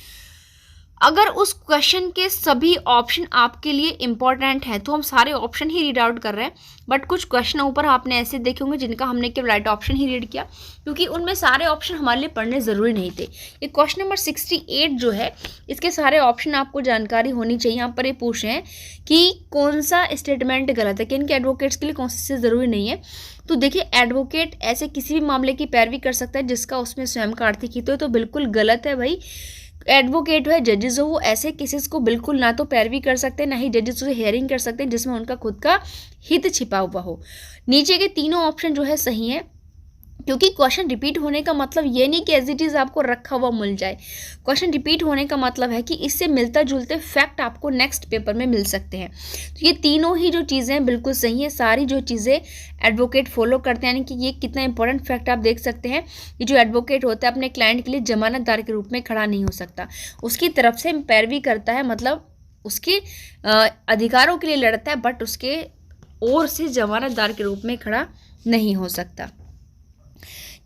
A: अगर उस क्वेश्चन के सभी ऑप्शन आपके लिए इंपॉर्टेंट हैं तो हम सारे ऑप्शन ही रीड आउट कर रहे हैं। बट कुछ क्वेश्चन ऊपर आपने ऐसे देखे होंगे जिनका हमने केवल राइट ऑप्शन ही रीड किया, क्योंकि उनमें सारे ऑप्शन हमारे लिए पढ़ने ज़रूरी नहीं थे। ये क्वेश्चन नंबर 68 जो है, इसके सारे ऑप्शन आपको जानकारी होनी चाहिए। यहाँ पर ये पूछ रहे हैं कि कौन सा स्टेटमेंट गलत है, कि इनके एडवोकेट्स के लिए कौन सी ज़रूरी नहीं है। तो देखिए, एडवोकेट ऐसे किसी भी मामले की पैरवी कर सकता है जिसका उसमें स्वयं का आर्थिक हित हो, तो बिल्कुल गलत है भाई। एडवोकेट है, जजेस हो, वो ऐसे केसेस को बिल्कुल ना तो पैरवी कर सकते हैं, ना ही जजेस से हेयरिंग कर सकते हैं जिसमें उनका खुद का हित छिपा हुआ हो। नीचे के तीनों ऑप्शन जो है सही है, क्योंकि क्वेश्चन रिपीट होने का मतलब ये नहीं कि एज इट इज़ आपको रखा हुआ मिल जाए। क्वेश्चन रिपीट होने का मतलब है कि इससे मिलता जुलते फैक्ट आपको नेक्स्ट पेपर में मिल सकते हैं। तो ये तीनों ही जो चीज़ें हैं बिल्कुल सही है। सारी जो चीज़ें एडवोकेट फॉलो करते हैं, यानी कि ये कितना इंपॉर्टेंट फैक्ट आप देख सकते हैं कि जो एडवोकेट होता है अपने क्लाइंट के लिए जमानतदार के रूप में खड़ा नहीं हो सकता, उसकी तरफ से पैरवी करता है, मतलब उसके अधिकारों के लिए लड़ता है, बट उसके ओर से जमानतदार के रूप में खड़ा नहीं हो सकता।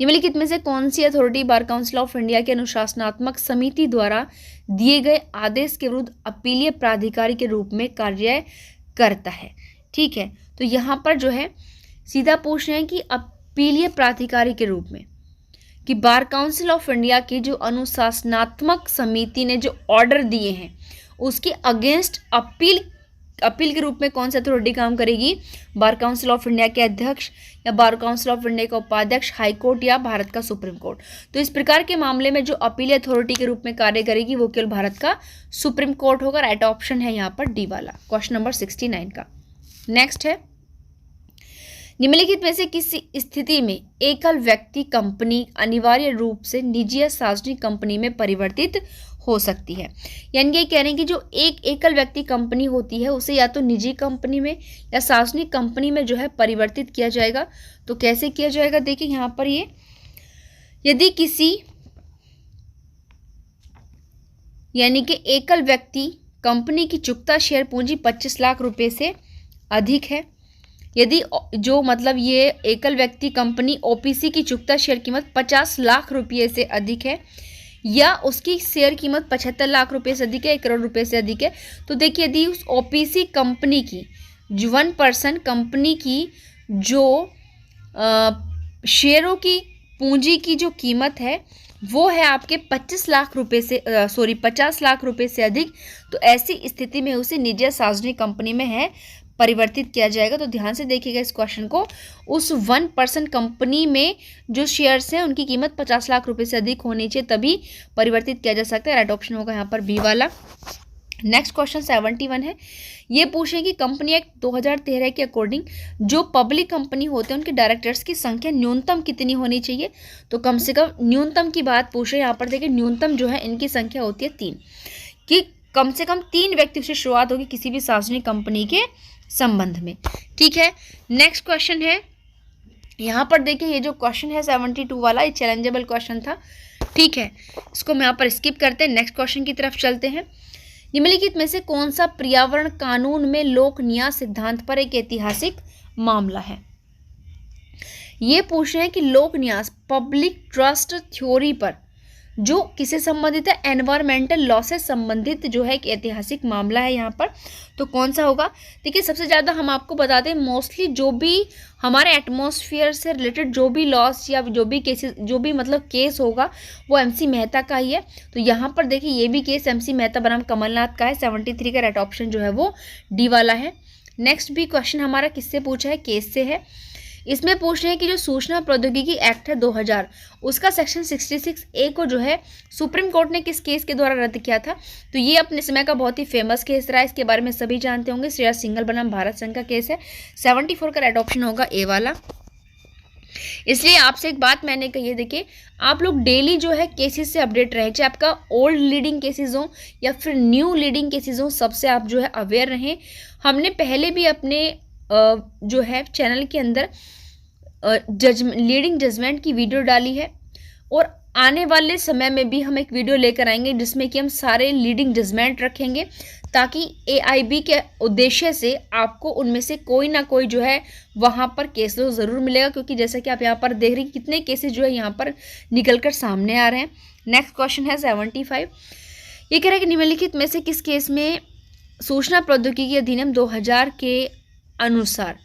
A: निम्नलिखित में से कौन सी authority bar council of India की अनुशासनात्मक समिति द्वारा दिए गए आदेश के विरुद्ध अपीलीय प्राधिकारी के रूप में कार्य करता है? ठीक है, तो यहाँ पर जो है सीधा पूछ रहे हैं कि अपीलीय प्राधिकारी के रूप में, कि बार काउंसिल ऑफ इंडिया की जो अनुशासनात्मक समिति ने जो ऑर्डर दिए हैं उसके अगेंस्ट अपील के रूप में कौन सी अथॉरिटी काम करेगी? बार काउंसिल ऑफ इंडिया के अध्यक्ष या बार काउंसिल ऑफ इंडिया का उपाध्यक्ष, हाई कोर्ट या भारत का सुप्रीम कोर्ट। तो इस प्रकार के मामले में जो अपील अथॉरिटी के रूप में कार्य करेगी वो केवल भारत का सुप्रीम कोर्ट होगा। राइट ऑप्शन है यहाँ पर डी वाला, क्वेश्चन नंबर 69 का। नेक्स्ट है, निम्नलिखित में से किसी स्थिति में एकल व्यक्ति कंपनी अनिवार्य रूप से निजी या सार्वजनिक कंपनी में परिवर्तित हो सकती है? यानी ये कह रहे हैं कि जो एक एकल व्यक्ति कंपनी होती है उसे या तो निजी कंपनी में या सार्वजनिक कंपनी में जो है परिवर्तित किया जाएगा। तो कैसे किया जाएगा? देखिए यहाँ पर ये, यदि किसी यानी कि एकल व्यक्ति कंपनी की चुकता शेयर पूंजी 25 लाख रुपए से अधिक है, यदि जो मतलब ये एकल व्यक्ति कंपनी ओपीसी की चुकता शेयर कीमत 50 लाख रुपये से अधिक है, या उसकी शेयर कीमत 75 लाख रुपए से अधिक है, 1 करोड़ रुपए से अधिक है। तो देखिए यदि उस ओपीसी कंपनी की 1% कंपनी की जो शेयरों की पूंजी की जो कीमत है वो है आपके 50 लाख रुपए से अधिक, तो ऐसी स्थिति में उसे निजी या सार्वजनिक कंपनी में है परिवर्तित किया जाएगा। तो ध्यान से देखिएगा इस क्वेश्चन को, उस 1% कंपनी में जो शेयर्स हैं उनकी कीमत 50 लाख रुपए से अधिक होनी चाहिए, तभी परिवर्तित किया जा सकता है। राइट ऑप्शन होगा यहाँ पर बी वाला। नेक्स्ट क्वेश्चन 71 है, ये पूछे कि कंपनी एक्ट 2013 के अकॉर्डिंग जो पब्लिक कंपनी होते हैं उनके डायरेक्टर्स की संख्या न्यूनतम कितनी होनी चाहिए? तो कम से कम न्यूनतम की बात पूछ रहे हैं यहाँ पर। देखिए न्यूनतम जो है इनकी संख्या होती है 3, कि कम से कम 3 व्यक्ति से शुरुआत होगी किसी भी सार्वजनिक कंपनी के संबंध में। ठीक है, नेक्स्ट क्वेश्चन है यहाँ पर। देखिए ये जो क्वेश्चन है 72 वाला, ये चैलेंजेबल क्वेश्चन था। ठीक है, इसको मैं यहाँ पर स्किप करते हैं, नेक्स्ट क्वेश्चन की तरफ चलते हैं। निम्नलिखित में से कौन सा पर्यावरण कानून में लोक न्याय सिद्धांत पर एक ऐतिहासिक मामला है? ये पूछ रहे हैं कि लोक न्यास पब्लिक ट्रस्ट थ्योरी पर जो किसे संबंधित है? एनवायरमेंटल लॉ से संबंधित जो है एक ऐतिहासिक मामला है यहाँ पर। तो कौन सा होगा? देखिए सबसे ज़्यादा हम आपको बताते हैं मोस्टली जो भी हमारे एटमॉस्फेयर से रिलेटेड जो भी लॉस या जो भी केसेस जो भी मतलब केस होगा वो एमसी मेहता का ही है। तो यहाँ पर देखिए ये भी केस एमसी मेहता बनाम कमलनाथ का है। 73 का राइट ऑप्शन जो है वो डी वाला है। नेक्स्ट भी क्वेश्चन हमारा किससे पूछा है? केस से है। इसमें पूछ रहे हैं कि जो सूचना प्रौद्योगिकी एक्ट है 2000 उसका सेक्शन 66A को जो है सुप्रीम कोर्ट ने किस केस के द्वारा रद्द किया था? तो ये अपने समय का बहुत ही फेमस केस रहा है, इसके बारे में सभी जानते होंगे। श्रेया सिंघल बनाम भारत संघ का केस है। 74 का राइट ऑप्शन होगा ए वाला। इसलिए आपसे एक बात मैंने कही है, देखिए आप लोग डेली जो है केसेस से अपडेट रहें, चाहे आपका ओल्ड लीडिंग केसेस हो या फिर न्यू लीडिंग केसेस हो, सबसे आप जो है अवेयर रहें। हमने पहले भी अपने जो है चैनल के अंदर लीडिंग जजमेंट की वीडियो डाली है, और आने वाले समय में भी हम एक वीडियो लेकर आएंगे जिसमें कि हम सारे लीडिंग जजमेंट रखेंगे, ताकि AIB के उद्देश्य से आपको उनमें से कोई ना कोई जो है वहाँ पर केस तो ज़रूर मिलेगा, क्योंकि जैसा कि आप यहाँ पर देख रहे हैं कितने केसेस जो है यहाँ पर निकल कर सामने आ रहे हैं। नेक्स्ट क्वेश्चन है 75। ये कह रहा है कि निम्नलिखित में से किस केस में सूचना प्रौद्योगिकी अधिनियम 2000 के अनुसार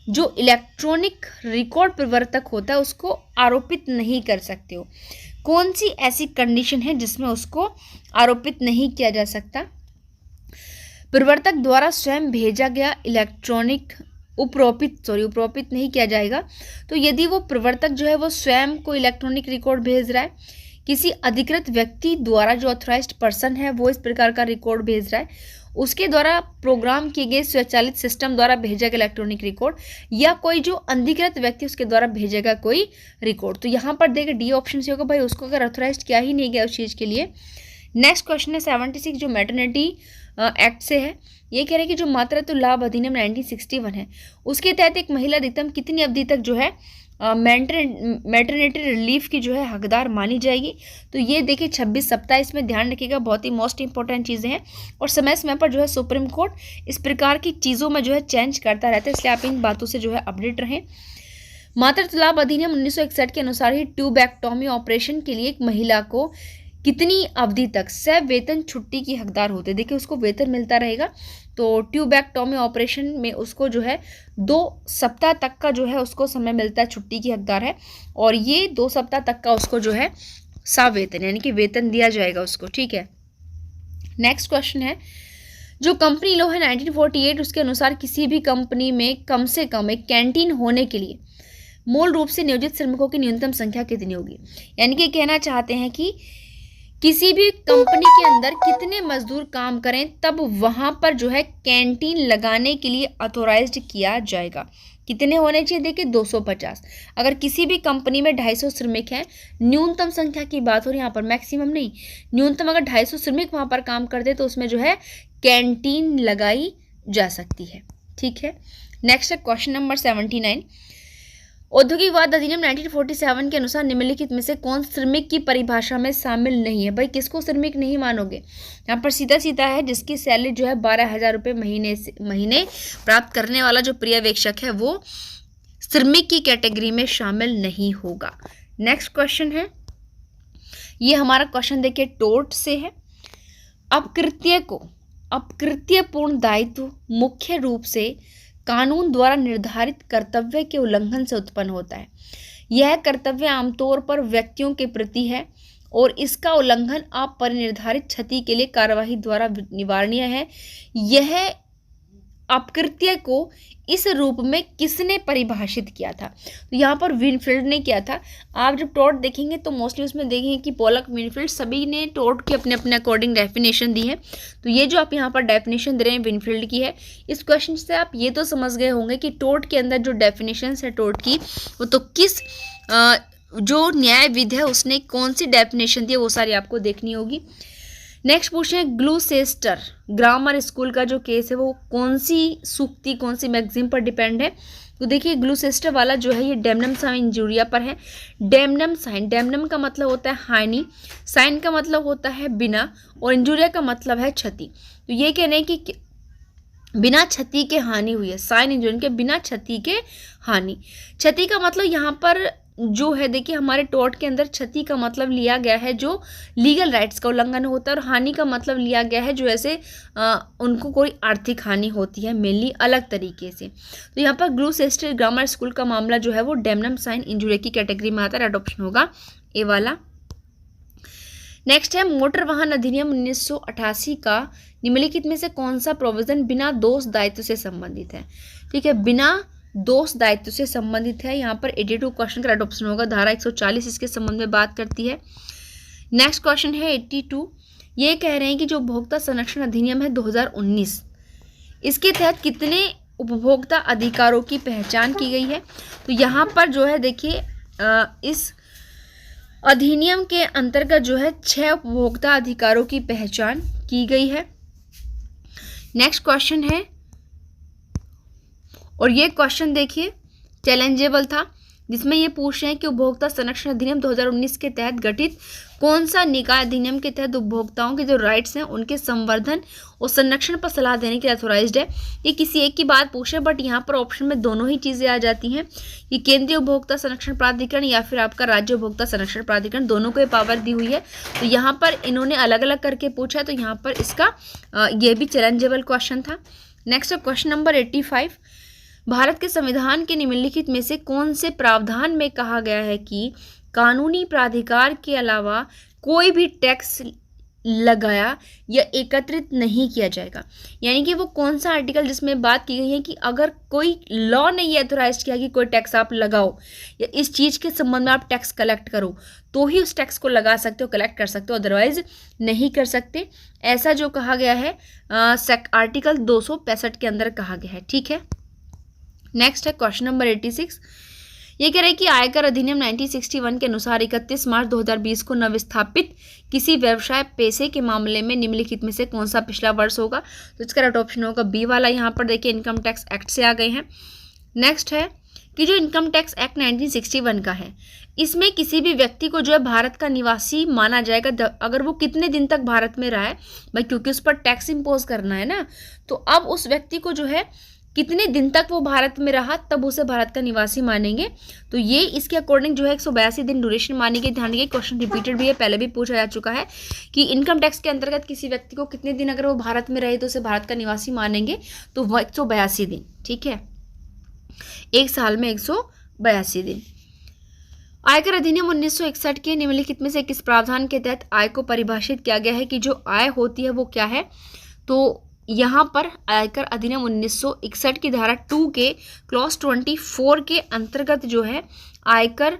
A: जो इलेक्ट्रॉनिक रिकॉर्ड प्रवर्तक होता है उसको आरोपित नहीं कर सकते हो? कौन सी ऐसी कंडीशन है जिसमें उसको आरोपित नहीं किया जा सकता? प्रवर्तक द्वारा स्वयं भेजा गया इलेक्ट्रॉनिक उपरोपित नहीं किया जाएगा। तो यदि वो प्रवर्तक जो है वो स्वयं को इलेक्ट्रॉनिक रिकॉर्ड भेज रहा है, किसी अधिकृत व्यक्ति द्वारा जो ऑथराइज्ड पर्सन है वो इस प्रकार का रिकॉर्ड भेज रहा है, उसके द्वारा प्रोग्राम किए गए स्वचालित सिस्टम द्वारा भेजेगा इलेक्ट्रॉनिक रिकॉर्ड, या कोई जो अधिकृत व्यक्ति उसके द्वारा भेजेगा कोई रिकॉर्ड। तो यहाँ पर देखिए डी ऑप्शन से होगा भाई, उसको अगर ऑथराइज्ड किया ही नहीं गया उस चीज़ के लिए। नेक्स्ट क्वेश्चन है 76 जो मैटरनिटी एक्ट से है। ये कह रहे हैं कि जो मातृत्व लाभ अधिनियम 1961 है उसके तहत एक महिला अधिकतम कितनी अवधि तक जो है मैटरनिटी रिलीफ की जो है हकदार मानी जाएगी। तो ये देखिए 26 सप्ताह, इसमें ध्यान रखिएगा, बहुत ही मोस्ट इंपॉर्टेंट चीज़ें हैं। और समय समय पर जो है सुप्रीम कोर्ट इस प्रकार की चीज़ों में जो है चेंज करता रहता है, इसलिए आप इन बातों से जो है अपडेट रहें। मातृत्व लाभ अधिनियम 1961 के अनुसार ही ट्यूबैक्टोमी ऑपरेशन के लिए एक महिला को कितनी अवधि तक सवेतन छुट्टी की हकदार होते हैं। देखिए उसको वेतन मिलता रहेगा, तो ट्यूबैक्टोमी ऑपरेशन में उसको जो है 2 सप्ताह तक का जो है उसको समय मिलता है, छुट्टी की हकदार है। और ये 2 सप्ताह तक का उसको जो है सवेतन यानी कि वेतन दिया जाएगा उसको, ठीक है। नेक्स्ट क्वेश्चन है, जो कंपनी लॉ है 1948 उसके अनुसार किसी भी कंपनी में कम से कम एक कैंटीन होने के लिए मूल रूप से नियोजित श्रमिकों की न्यूनतम संख्या कितनी होगी। यानी कि कहना चाहते हैं कि किसी भी कंपनी के अंदर कितने मजदूर काम करें तब वहां पर जो है कैंटीन लगाने के लिए ऑथोराइज्ड किया जाएगा। कितने होने चाहिए, देखिए 250। अगर किसी भी कंपनी में 250 श्रमिक हैं, न्यूनतम संख्या की बात हो रही है यहाँ पर, मैक्सिमम नहीं, न्यूनतम अगर 250 श्रमिक वहां पर काम करते तो उसमें जो है कैंटीन लगाई जा सकती है, ठीक है। नेक्स्ट है क्वेश्चन नंबर 79, औद्योगिकवाद अधिनियम 1947 के अनुसार निम्नलिखित में से कौन श्रमिक की परिभाषा में शामिल नहीं है। भाई किसको श्रमिक नहीं मानोगे, यहाँ पर सीधा सीधा है, जिसकी सैलरी जो है 12,000 रुपये महीने प्राप्त करने वाला जो पर्यवेक्षक है वो श्रमिक की कैटेगरी में शामिल नहीं होगा। नेक्स्ट क्वेश्चन है, ये हमारा क्वेश्चन देखिए टोर्ट से है। अपकृत्यपूर्ण दायित्व मुख्य रूप से कानून द्वारा निर्धारित कर्तव्य के उल्लंघन से उत्पन्न होता है। यह कर्तव्य आमतौर पर व्यक्तियों के प्रति है और इसका उल्लंघन अपरिनिर्धारित क्षति के लिए कार्यवाही द्वारा निवारणीय है। यह अपकृत्य को इस रूप में किसने परिभाषित किया था, तो यहाँ पर विनफील्ड ने किया था। आप जब टोर्ट देखेंगे तो मोस्टली उसमें देखेंगे कि पोलक, विनफील्ड सभी ने टोर्ट की अपने अपने अकॉर्डिंग डेफिनेशन दी है। तो ये जो आप यहाँ पर डेफिनेशन दे रहे हैं विनफील्ड की है। इस क्वेश्चन से आप ये तो समझ गए होंगे कि टोर्ट के अंदर जो डेफिनेशन है टोर्ट की, वो तो किस जो न्यायविद है उसने कौन सी डेफिनेशन दी है वो सारी आपको देखनी होगी। नेक्स्ट पूछे हैं, ग्लूसेस्टर ग्रामर स्कूल का जो केस है वो कौन सी सूक्ति, कौन सी मैगजीन पर डिपेंड है। तो देखिए ग्लूसेस्टर वाला जो है ये डेमनम साइन इंजुरिया पर है। डेमनम साइन, डेमनम का मतलब होता है हानि, साइन का मतलब होता है बिना, और इंजुरिया का मतलब है क्षति। तो ये कह रहे हैं कि बिना क्षति के हानि हुई है, साइन इंजुरिया के बिना क्षति के हानि। क्षति का मतलब यहाँ पर जो है देखिए हमारे टोर्ट के अंदर क्षति का मतलब लिया गया है जो लीगल राइट्स का उल्लंघन होता है, और हानि का मतलब लिया गया है जो ऐसे उनको कोई आर्थिक हानि होती है मेनली अलग तरीके से। तो यहाँ पर ग्लूसेस्टर ग्रामर स्कूल का मामला जो है वो डेमनम साइन इंजुरी की कैटेगरी में आता है, अडॉप्शन होगा ए वाला। नेक्स्ट है, मोटर वाहन अधिनियम 1988 का निम्नलिखित में से कौन सा प्रोविजन बिना दोष दायित्व से संबंधित है। ठीक है, बिना दोष दायित्व से संबंधित है। यहाँ पर 82 क्वेश्चन का अडॉप्शन होगा। धारा 140 इसके संबंध में बात करती है। नेक्स्ट क्वेश्चन है 82, ये कह रहे हैं कि जो उपभोक्ता संरक्षण अधिनियम है 2019, इसके तहत कितने उपभोक्ता अधिकारों की पहचान की गई है। तो यहाँ पर जो है देखिए इस अधिनियम के अंतर्गत जो है 6 उपभोक्ता अधिकारों की पहचान की गई है। नेक्स्ट क्वेश्चन है, और ये क्वेश्चन देखिए चैलेंजेबल था, जिसमें ये पूछ रहे हैं कि उपभोक्ता संरक्षण अधिनियम 2019 के तहत गठित कौन सा निकाय अधिनियम के तहत उपभोक्ताओं के जो राइट्स हैं उनके संवर्धन और संरक्षण पर सलाह देने के लिए अथॉराइज्ड है। ये किसी एक की बात पूछ रहे, बट यहाँ पर ऑप्शन में दोनों ही चीज़ें आ जाती हैं, कि केंद्रीय उपभोक्ता संरक्षण प्राधिकरण या फिर आपका राज्य उपभोक्ता संरक्षण प्राधिकरण, दोनों को ये पावर दी हुई है। तो यहाँ पर इन्होंने अलग अलग करके पूछा, तो यहाँ पर इसका ये भी चैलेंजेबल क्वेश्चन था। नेक्स्ट है क्वेश्चन नंबर 85, भारत के संविधान के निम्नलिखित में से कौन से प्रावधान में कहा गया है कि कानूनी प्राधिकार के अलावा कोई भी टैक्स लगाया या एकत्रित नहीं किया जाएगा। यानी कि वो कौन सा आर्टिकल जिसमें बात की गई है कि अगर कोई लॉ ने ये अथोराइज किया कि कोई टैक्स आप लगाओ या इस चीज़ के संबंध में आप टैक्स कलेक्ट करो, तो ही उस टैक्स को लगा सकते हो, कलेक्ट कर सकते हो, अदरवाइज नहीं कर सकते। ऐसा जो कहा गया है आर्टिकल 265 के अंदर कहा गया है। ठीक है, नेक्स्ट है क्वेश्चन नंबर 86, ये कह रहे हैं कि आयकर अधिनियम 1961 के अनुसार 31 मार्च 2020 को नवस्थापित किसी व्यवसाय पेशे के मामले में निम्नलिखित में से कौन सा पिछला वर्ष होगा। तो इसका राइट ऑप्शन होगा बी वाला। यहाँ पर देखिए इनकम टैक्स एक्ट से आ गए हैं। नेक्स्ट है कि जो इनकम टैक्स एक्ट 1961 का है, इसमें किसी भी व्यक्ति को जो है भारत का निवासी माना जाएगा अगर वो कितने दिन तक भारत में रहा है भाई, क्योंकि उस पर टैक्स इम्पोज करना है ना। तो अब उस व्यक्ति को जो है कितने दिन तक वो भारत में रहा तब उसे भारत का निवासी मानेंगे। तो ये इसके अकॉर्डिंग जो है 182 दिन ड्यूरेशन मानेगी। ध्यान रखिए, क्वेश्चन रिपीटेड भी है, पहले भी पूछा जा चुका है कि इनकम टैक्स के अंतर्गत किसी व्यक्ति को कितने दिन अगर वो भारत में रहे तो उसे भारत का निवासी मानेंगे, तो वह 182 दिन। ठीक है, एक साल में 182 दिन। आयकर अधिनियम 1961 के निम्नलिखित में से किस प्रावधान के तहत आय को परिभाषित किया गया है कि जो आय होती है वो क्या है। तो यहाँ पर आयकर अधिनियम 1961 की धारा 2 के क्लॉज 24 के अंतर्गत जो है आयकर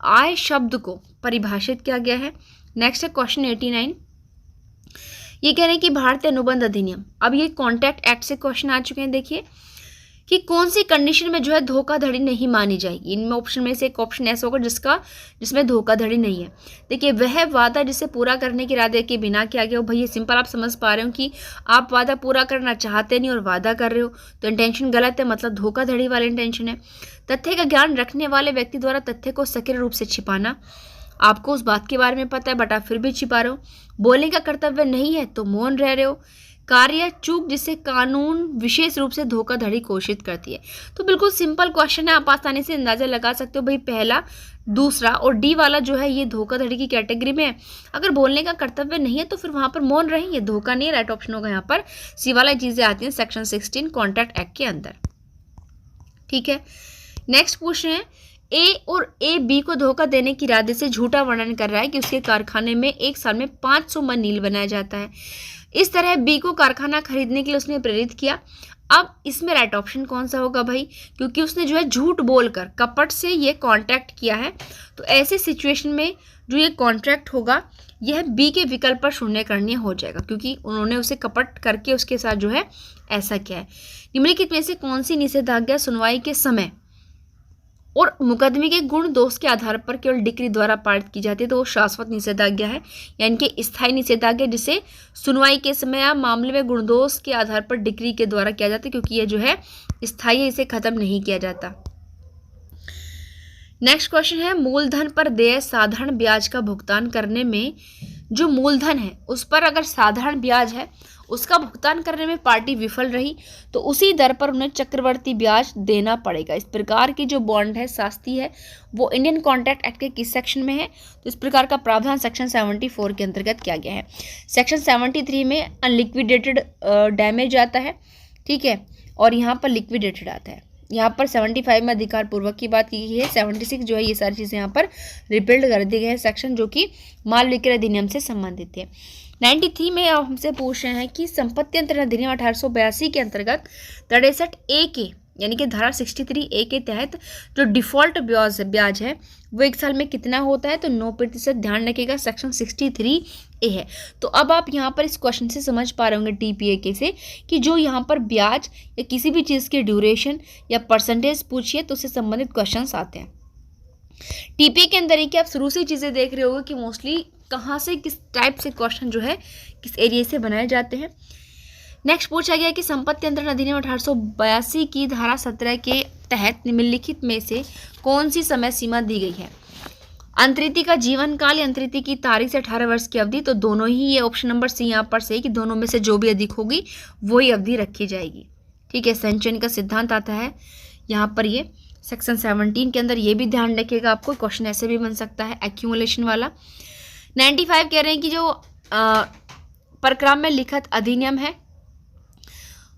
A: आय शब्द को परिभाषित किया गया है। नेक्स्ट है क्वेश्चन 89। ये कह रहे हैं कि भारतीय अनुबंध अधिनियम, अब ये कॉन्ट्रैक्ट एक्ट से क्वेश्चन आ चुके हैं। देखिए कि कौन सी कंडीशन में जो है धोखाधड़ी नहीं मानी जाएगी। इनमें ऑप्शन में से एक ऑप्शन ऐसा होगा जिसमें धोखाधड़ी नहीं है। देखिए, वह वादा जिसे पूरा करने के इरादे के बिना किया गया हो। भाई ये सिंपल आप समझ पा रहे हो कि आप वादा पूरा करना चाहते नहीं और वादा कर रहे हो, तो इंटेंशन गलत है, मतलब धोखाधड़ी वाला इंटेंशन है। तथ्य का ज्ञान रखने वाले व्यक्ति द्वारा तथ्य को सक्रिय रूप से छिपाना, आपको उस बात के बारे में पता है बट आप फिर भी छिपा रहे हो। बोलने का कर्तव्य नहीं है तो मौन रह रहे हो। कार्य चूक जिसे कानून विशेष रूप से धोखाधड़ी घोषित करती है। तो बिल्कुल सिंपल क्वेश्चन है, आप आसानी से अंदाजा लगा सकते हो। भाई पहला, दूसरा और डी वाला जो है ये धोखाधड़ी की कैटेगरी में है। अगर बोलने का कर्तव्य नहीं है तो फिर वहां पर मौन रहें, ये धोखा नहीं है, राइट ऑप्शन होगा यहाँ पर। सी वाला चीजें आती हैं सेक्शन 16 कॉन्ट्रैक्ट एक्ट के अंदर। ठीक है, नेक्स्ट क्वेश्चन है, ए और ए बी को धोखा देने के इरादे से झूठा वर्णन कर रहा है कि उसके कारखाने में एक साल में 500 मन नील बनाया जाता है। इस तरह बी को कारखाना खरीदने के लिए उसने प्रेरित किया। अब इसमें राइट ऑप्शन कौन सा होगा भाई, क्योंकि उसने जो है झूठ बोलकर कपट से ये कॉन्ट्रैक्ट किया है। तो ऐसे सिचुएशन में जो ये कॉन्ट्रैक्ट होगा यह बी के विकल्प पर शून्य करनीय हो जाएगा, क्योंकि उन्होंने उसे कपट करके उसके साथ जो है ऐसा किया है। निम्नलिखित में से कौन सी निषेधाज्ञा सुनवाई के समय और मुकदमे के गुण दोष के आधार पर केवल डिक्री द्वारा पारित की जाती है। तो वो शाश्वत निषेधाज्ञा है, यानी कि स्थायी निषेधाज्ञा जिसे सुनवाई के समय या मामले में गुण दोष के आधार पर डिक्री के द्वारा किया जाता है, क्योंकि ये जो है स्थायी है, इसे खत्म नहीं किया जाता। नेक्स्ट क्वेश्चन है, मूलधन पर देय साधारण ब्याज का भुगतान करने में जो मूलधन है उस पर अगर साधारण ब्याज है उसका भुगतान करने में पार्टी विफल रही तो उसी दर पर उन्हें चक्रवर्ती ब्याज देना पड़ेगा। इस प्रकार की जो बॉन्ड है शास्ती है वो इंडियन कॉन्ट्रैक्ट एक्ट के किस सेक्शन में है, तो इस प्रकार का प्रावधान सेक्शन 74 के अंतर्गत किया गया है। सेक्शन 73 में अनलिक्विडेटेड डैमेज आता है, ठीक है, और यहाँ पर लिक्विडेटेड आता है। यहाँ पर 75 में अधिकार पूर्वक की बात की गई है। 76 जो है ये सारी चीज़ें यहाँ पर रिपील्ड कर दिए गए हैं सेक्शन, जो कि माल विक्रय अधिनियम से संबंधित है। 93 में अब हमसे पूछ रहे हैं कि संपत्ति अंतरण अधिनियम 1882 के अंतर्गत 63A के यानी कि धारा 63A के तहत जो डिफॉल्ट ब्याज है वो एक साल में कितना होता है, तो 9%। ध्यान रखिएगा सेक्शन 63A है। तो अब आप यहाँ पर इस क्वेश्चन से समझ पा रहे होंगे TPA से कि जो यहाँ पर ब्याज या किसी भी चीज़ की ड्यूरेशन या परसेंटेज पूछिए तो उससे संबंधित क्वेश्चन आते हैं। TPA के अंदर ही कि आप शुरू से चीज़ें देख रहे होगे कि मोस्टली कहाँ से किस टाइप से क्वेश्चन जो है किस एरिया से बनाए जाते हैं। नेक्स्ट पूछा गया कि संपत्ति अंतरण अधिनियम 1882 की धारा 17 के तहत निम्नलिखित में से कौन सी समय सीमा दी गई है। अंतरिति का जीवन काल या अंतरिति की तारीख से 18 वर्ष की अवधि, तो दोनों ही, ये ऑप्शन नंबर सी यहाँ पर सही कि दोनों में से जो भी अधिक होगी वही अवधि रखी जाएगी। ठीक है, संचयन का सिद्धांत आता है यहाँ पर ये सेक्शन 17 के अंदर। ये भी ध्यान रखिएगा, आपको क्वेश्चन ऐसे भी बन सकता है एक्यूमुलेशन वाला। 95 कह रहे हैं कि जो परक्राम में लिखित अधिनियम है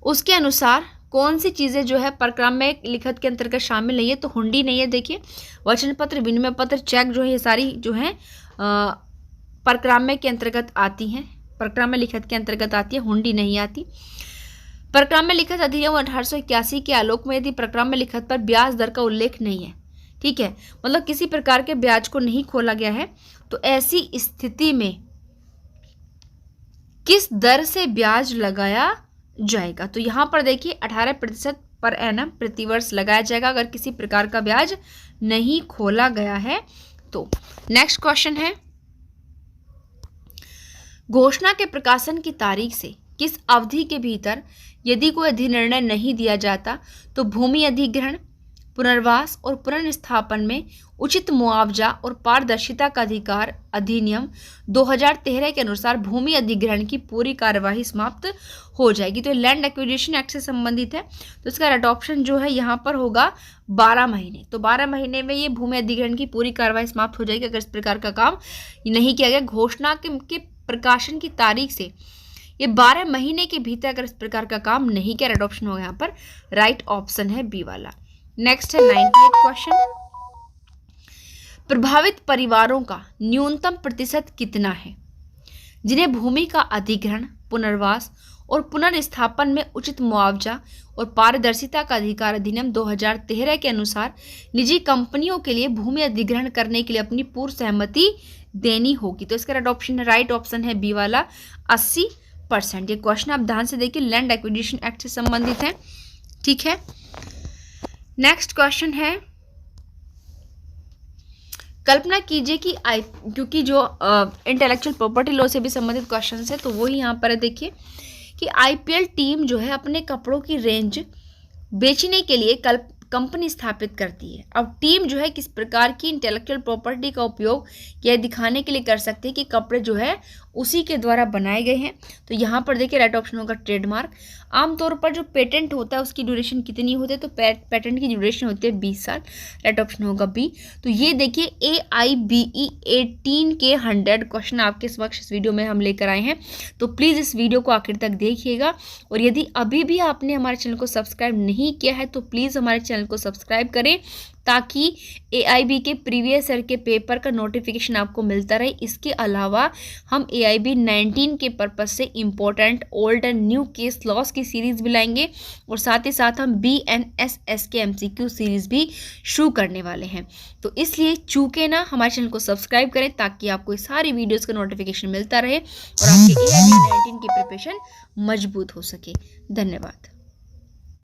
A: उसके अनुसार कौन सी चीज़ें जो है परक्राम में लिखित के अंतर्गत शामिल नहीं है, तो हुंडी नहीं है। देखिए, वचन पत्र, विनिमय पत्र, चेक जो है ये सारी जो है परक्राम में के अंतर्गत आती हैं, परक्राम में लिखित के अंतर्गत आती है, हुंडी नहीं आती। परक्राम में लिखित अधिनियम 1881 के आलोक में यदि परक्राम में लिखित पर ब्याज दर का उल्लेख नहीं है, ठीक है, मतलब किसी प्रकार के ब्याज को नहीं खोला गया है, तो ऐसी स्थिति में किस दर से ब्याज लगाया जाएगा, तो यहाँ पर देखिए 18% पर एनम प्रति वर्ष लगाया जाएगा अगर किसी प्रकार का ब्याज नहीं खोला गया है तो। नेक्स्ट क्वेश्चन है, घोषणा के प्रकाशन की तारीख से किस अवधि के भीतर यदि कोई अधिनिर्णय नहीं दिया जाता तो भूमि अधिग्रहण, पुनर्वास और पुनर्स्थापन में उचित मुआवजा और पारदर्शिता का अधिकार अधिनियम 2013 के अनुसार भूमि अधिग्रहण की पूरी कार्यवाही समाप्त हो जाएगी। तो लैंड एक्विजिशन एक्ट से संबंधित है, तो इसका अडॉप्शन जो है यहाँ पर होगा 12 महीने। तो 12 महीने में ये भूमि अधिग्रहण की पूरी कार्यवाही समाप्त हो जाएगी अगर इस प्रकार का काम नहीं किया गया। घोषणा के प्रकाशन की तारीख से ये 12 महीने के भीतर अगर इस प्रकार का काम नहीं किया, अडॉप्शन होगा। यहाँ पर राइट ऑप्शन है बी वाला। नेक्स्ट है 98 क्वेश्चन, प्रभावित परिवारों का न्यूनतम प्रतिशत कितना है जिन्हें भूमि का अधिग्रहण, पुनर्वास और पुनर्स्थापन में उचित मुआवजा और पारदर्शिता का अधिकार अधिनियम 2013 के अनुसार निजी कंपनियों के लिए भूमि अधिग्रहण करने के लिए अपनी पूर्व सहमति देनी होगी। तो इसका राइट ऑप्शन है बी वाला 80%। ये क्वेश्चन आप ध्यान से देखिए, लैंड एक्विजिशन एक्ट से संबंधित है। ठीक है, नेक्स्ट क्वेश्चन है, कल्पना कीजिए कि क्योंकि जो इंटेलेक्चुअल प्रॉपर्टी लॉ से भी संबंधित क्वेश्चन है तो वही यहाँ पर है। देखिए कि आईपीएल टीम जो है अपने कपड़ों की रेंज बेचने के लिए कंपनी स्थापित करती है। अब टीम जो है किस प्रकार की इंटेलेक्चुअल प्रॉपर्टी का उपयोग यह दिखाने के लिए कर सकते हैं कि कपड़े जो है उसी के द्वारा बनाए गए हैं। तो यहाँ पर देखिए राइट ऑप्शन होगा ट्रेडमार्क। आमतौर पर जो पेटेंट होता है उसकी ड्यूरेशन कितनी होती है, तो पेटेंट की ड्यूरेशन होती है 20 साल। राइट ऑप्शन होगा बी। तो ये देखिए AIBE 18 के 100 क्वेश्चन आपके समक्ष इस वीडियो में हम लेकर आए हैं। तो प्लीज़ इस वीडियो को आखिर तक देखिएगा, और यदि अभी भी आपने हमारे चैनल को सब्सक्राइब नहीं किया है तो प्लीज़ हमारे चैनल को सब्सक्राइब करें ताकि AIB के प्रीवियस ईयर के पेपर का नोटिफिकेशन आपको मिलता रहे। इसके अलावा हम AIB 19 के पर्पस से important old and new case laws की सीरीज़ भी लाएंगे, और साथ ही साथ हम BNSS के MCQ सीरीज़ भी शुरू करने वाले हैं। तो इसलिए चूके ना हमारे चैनल को सब्सक्राइब करें ताकि आपको ये सारी वीडियोज़ का नोटिफिकेशन मिलता रहे और आपके AIB 19 की प्रिपरेशन मजबूत हो सके। धन्यवाद।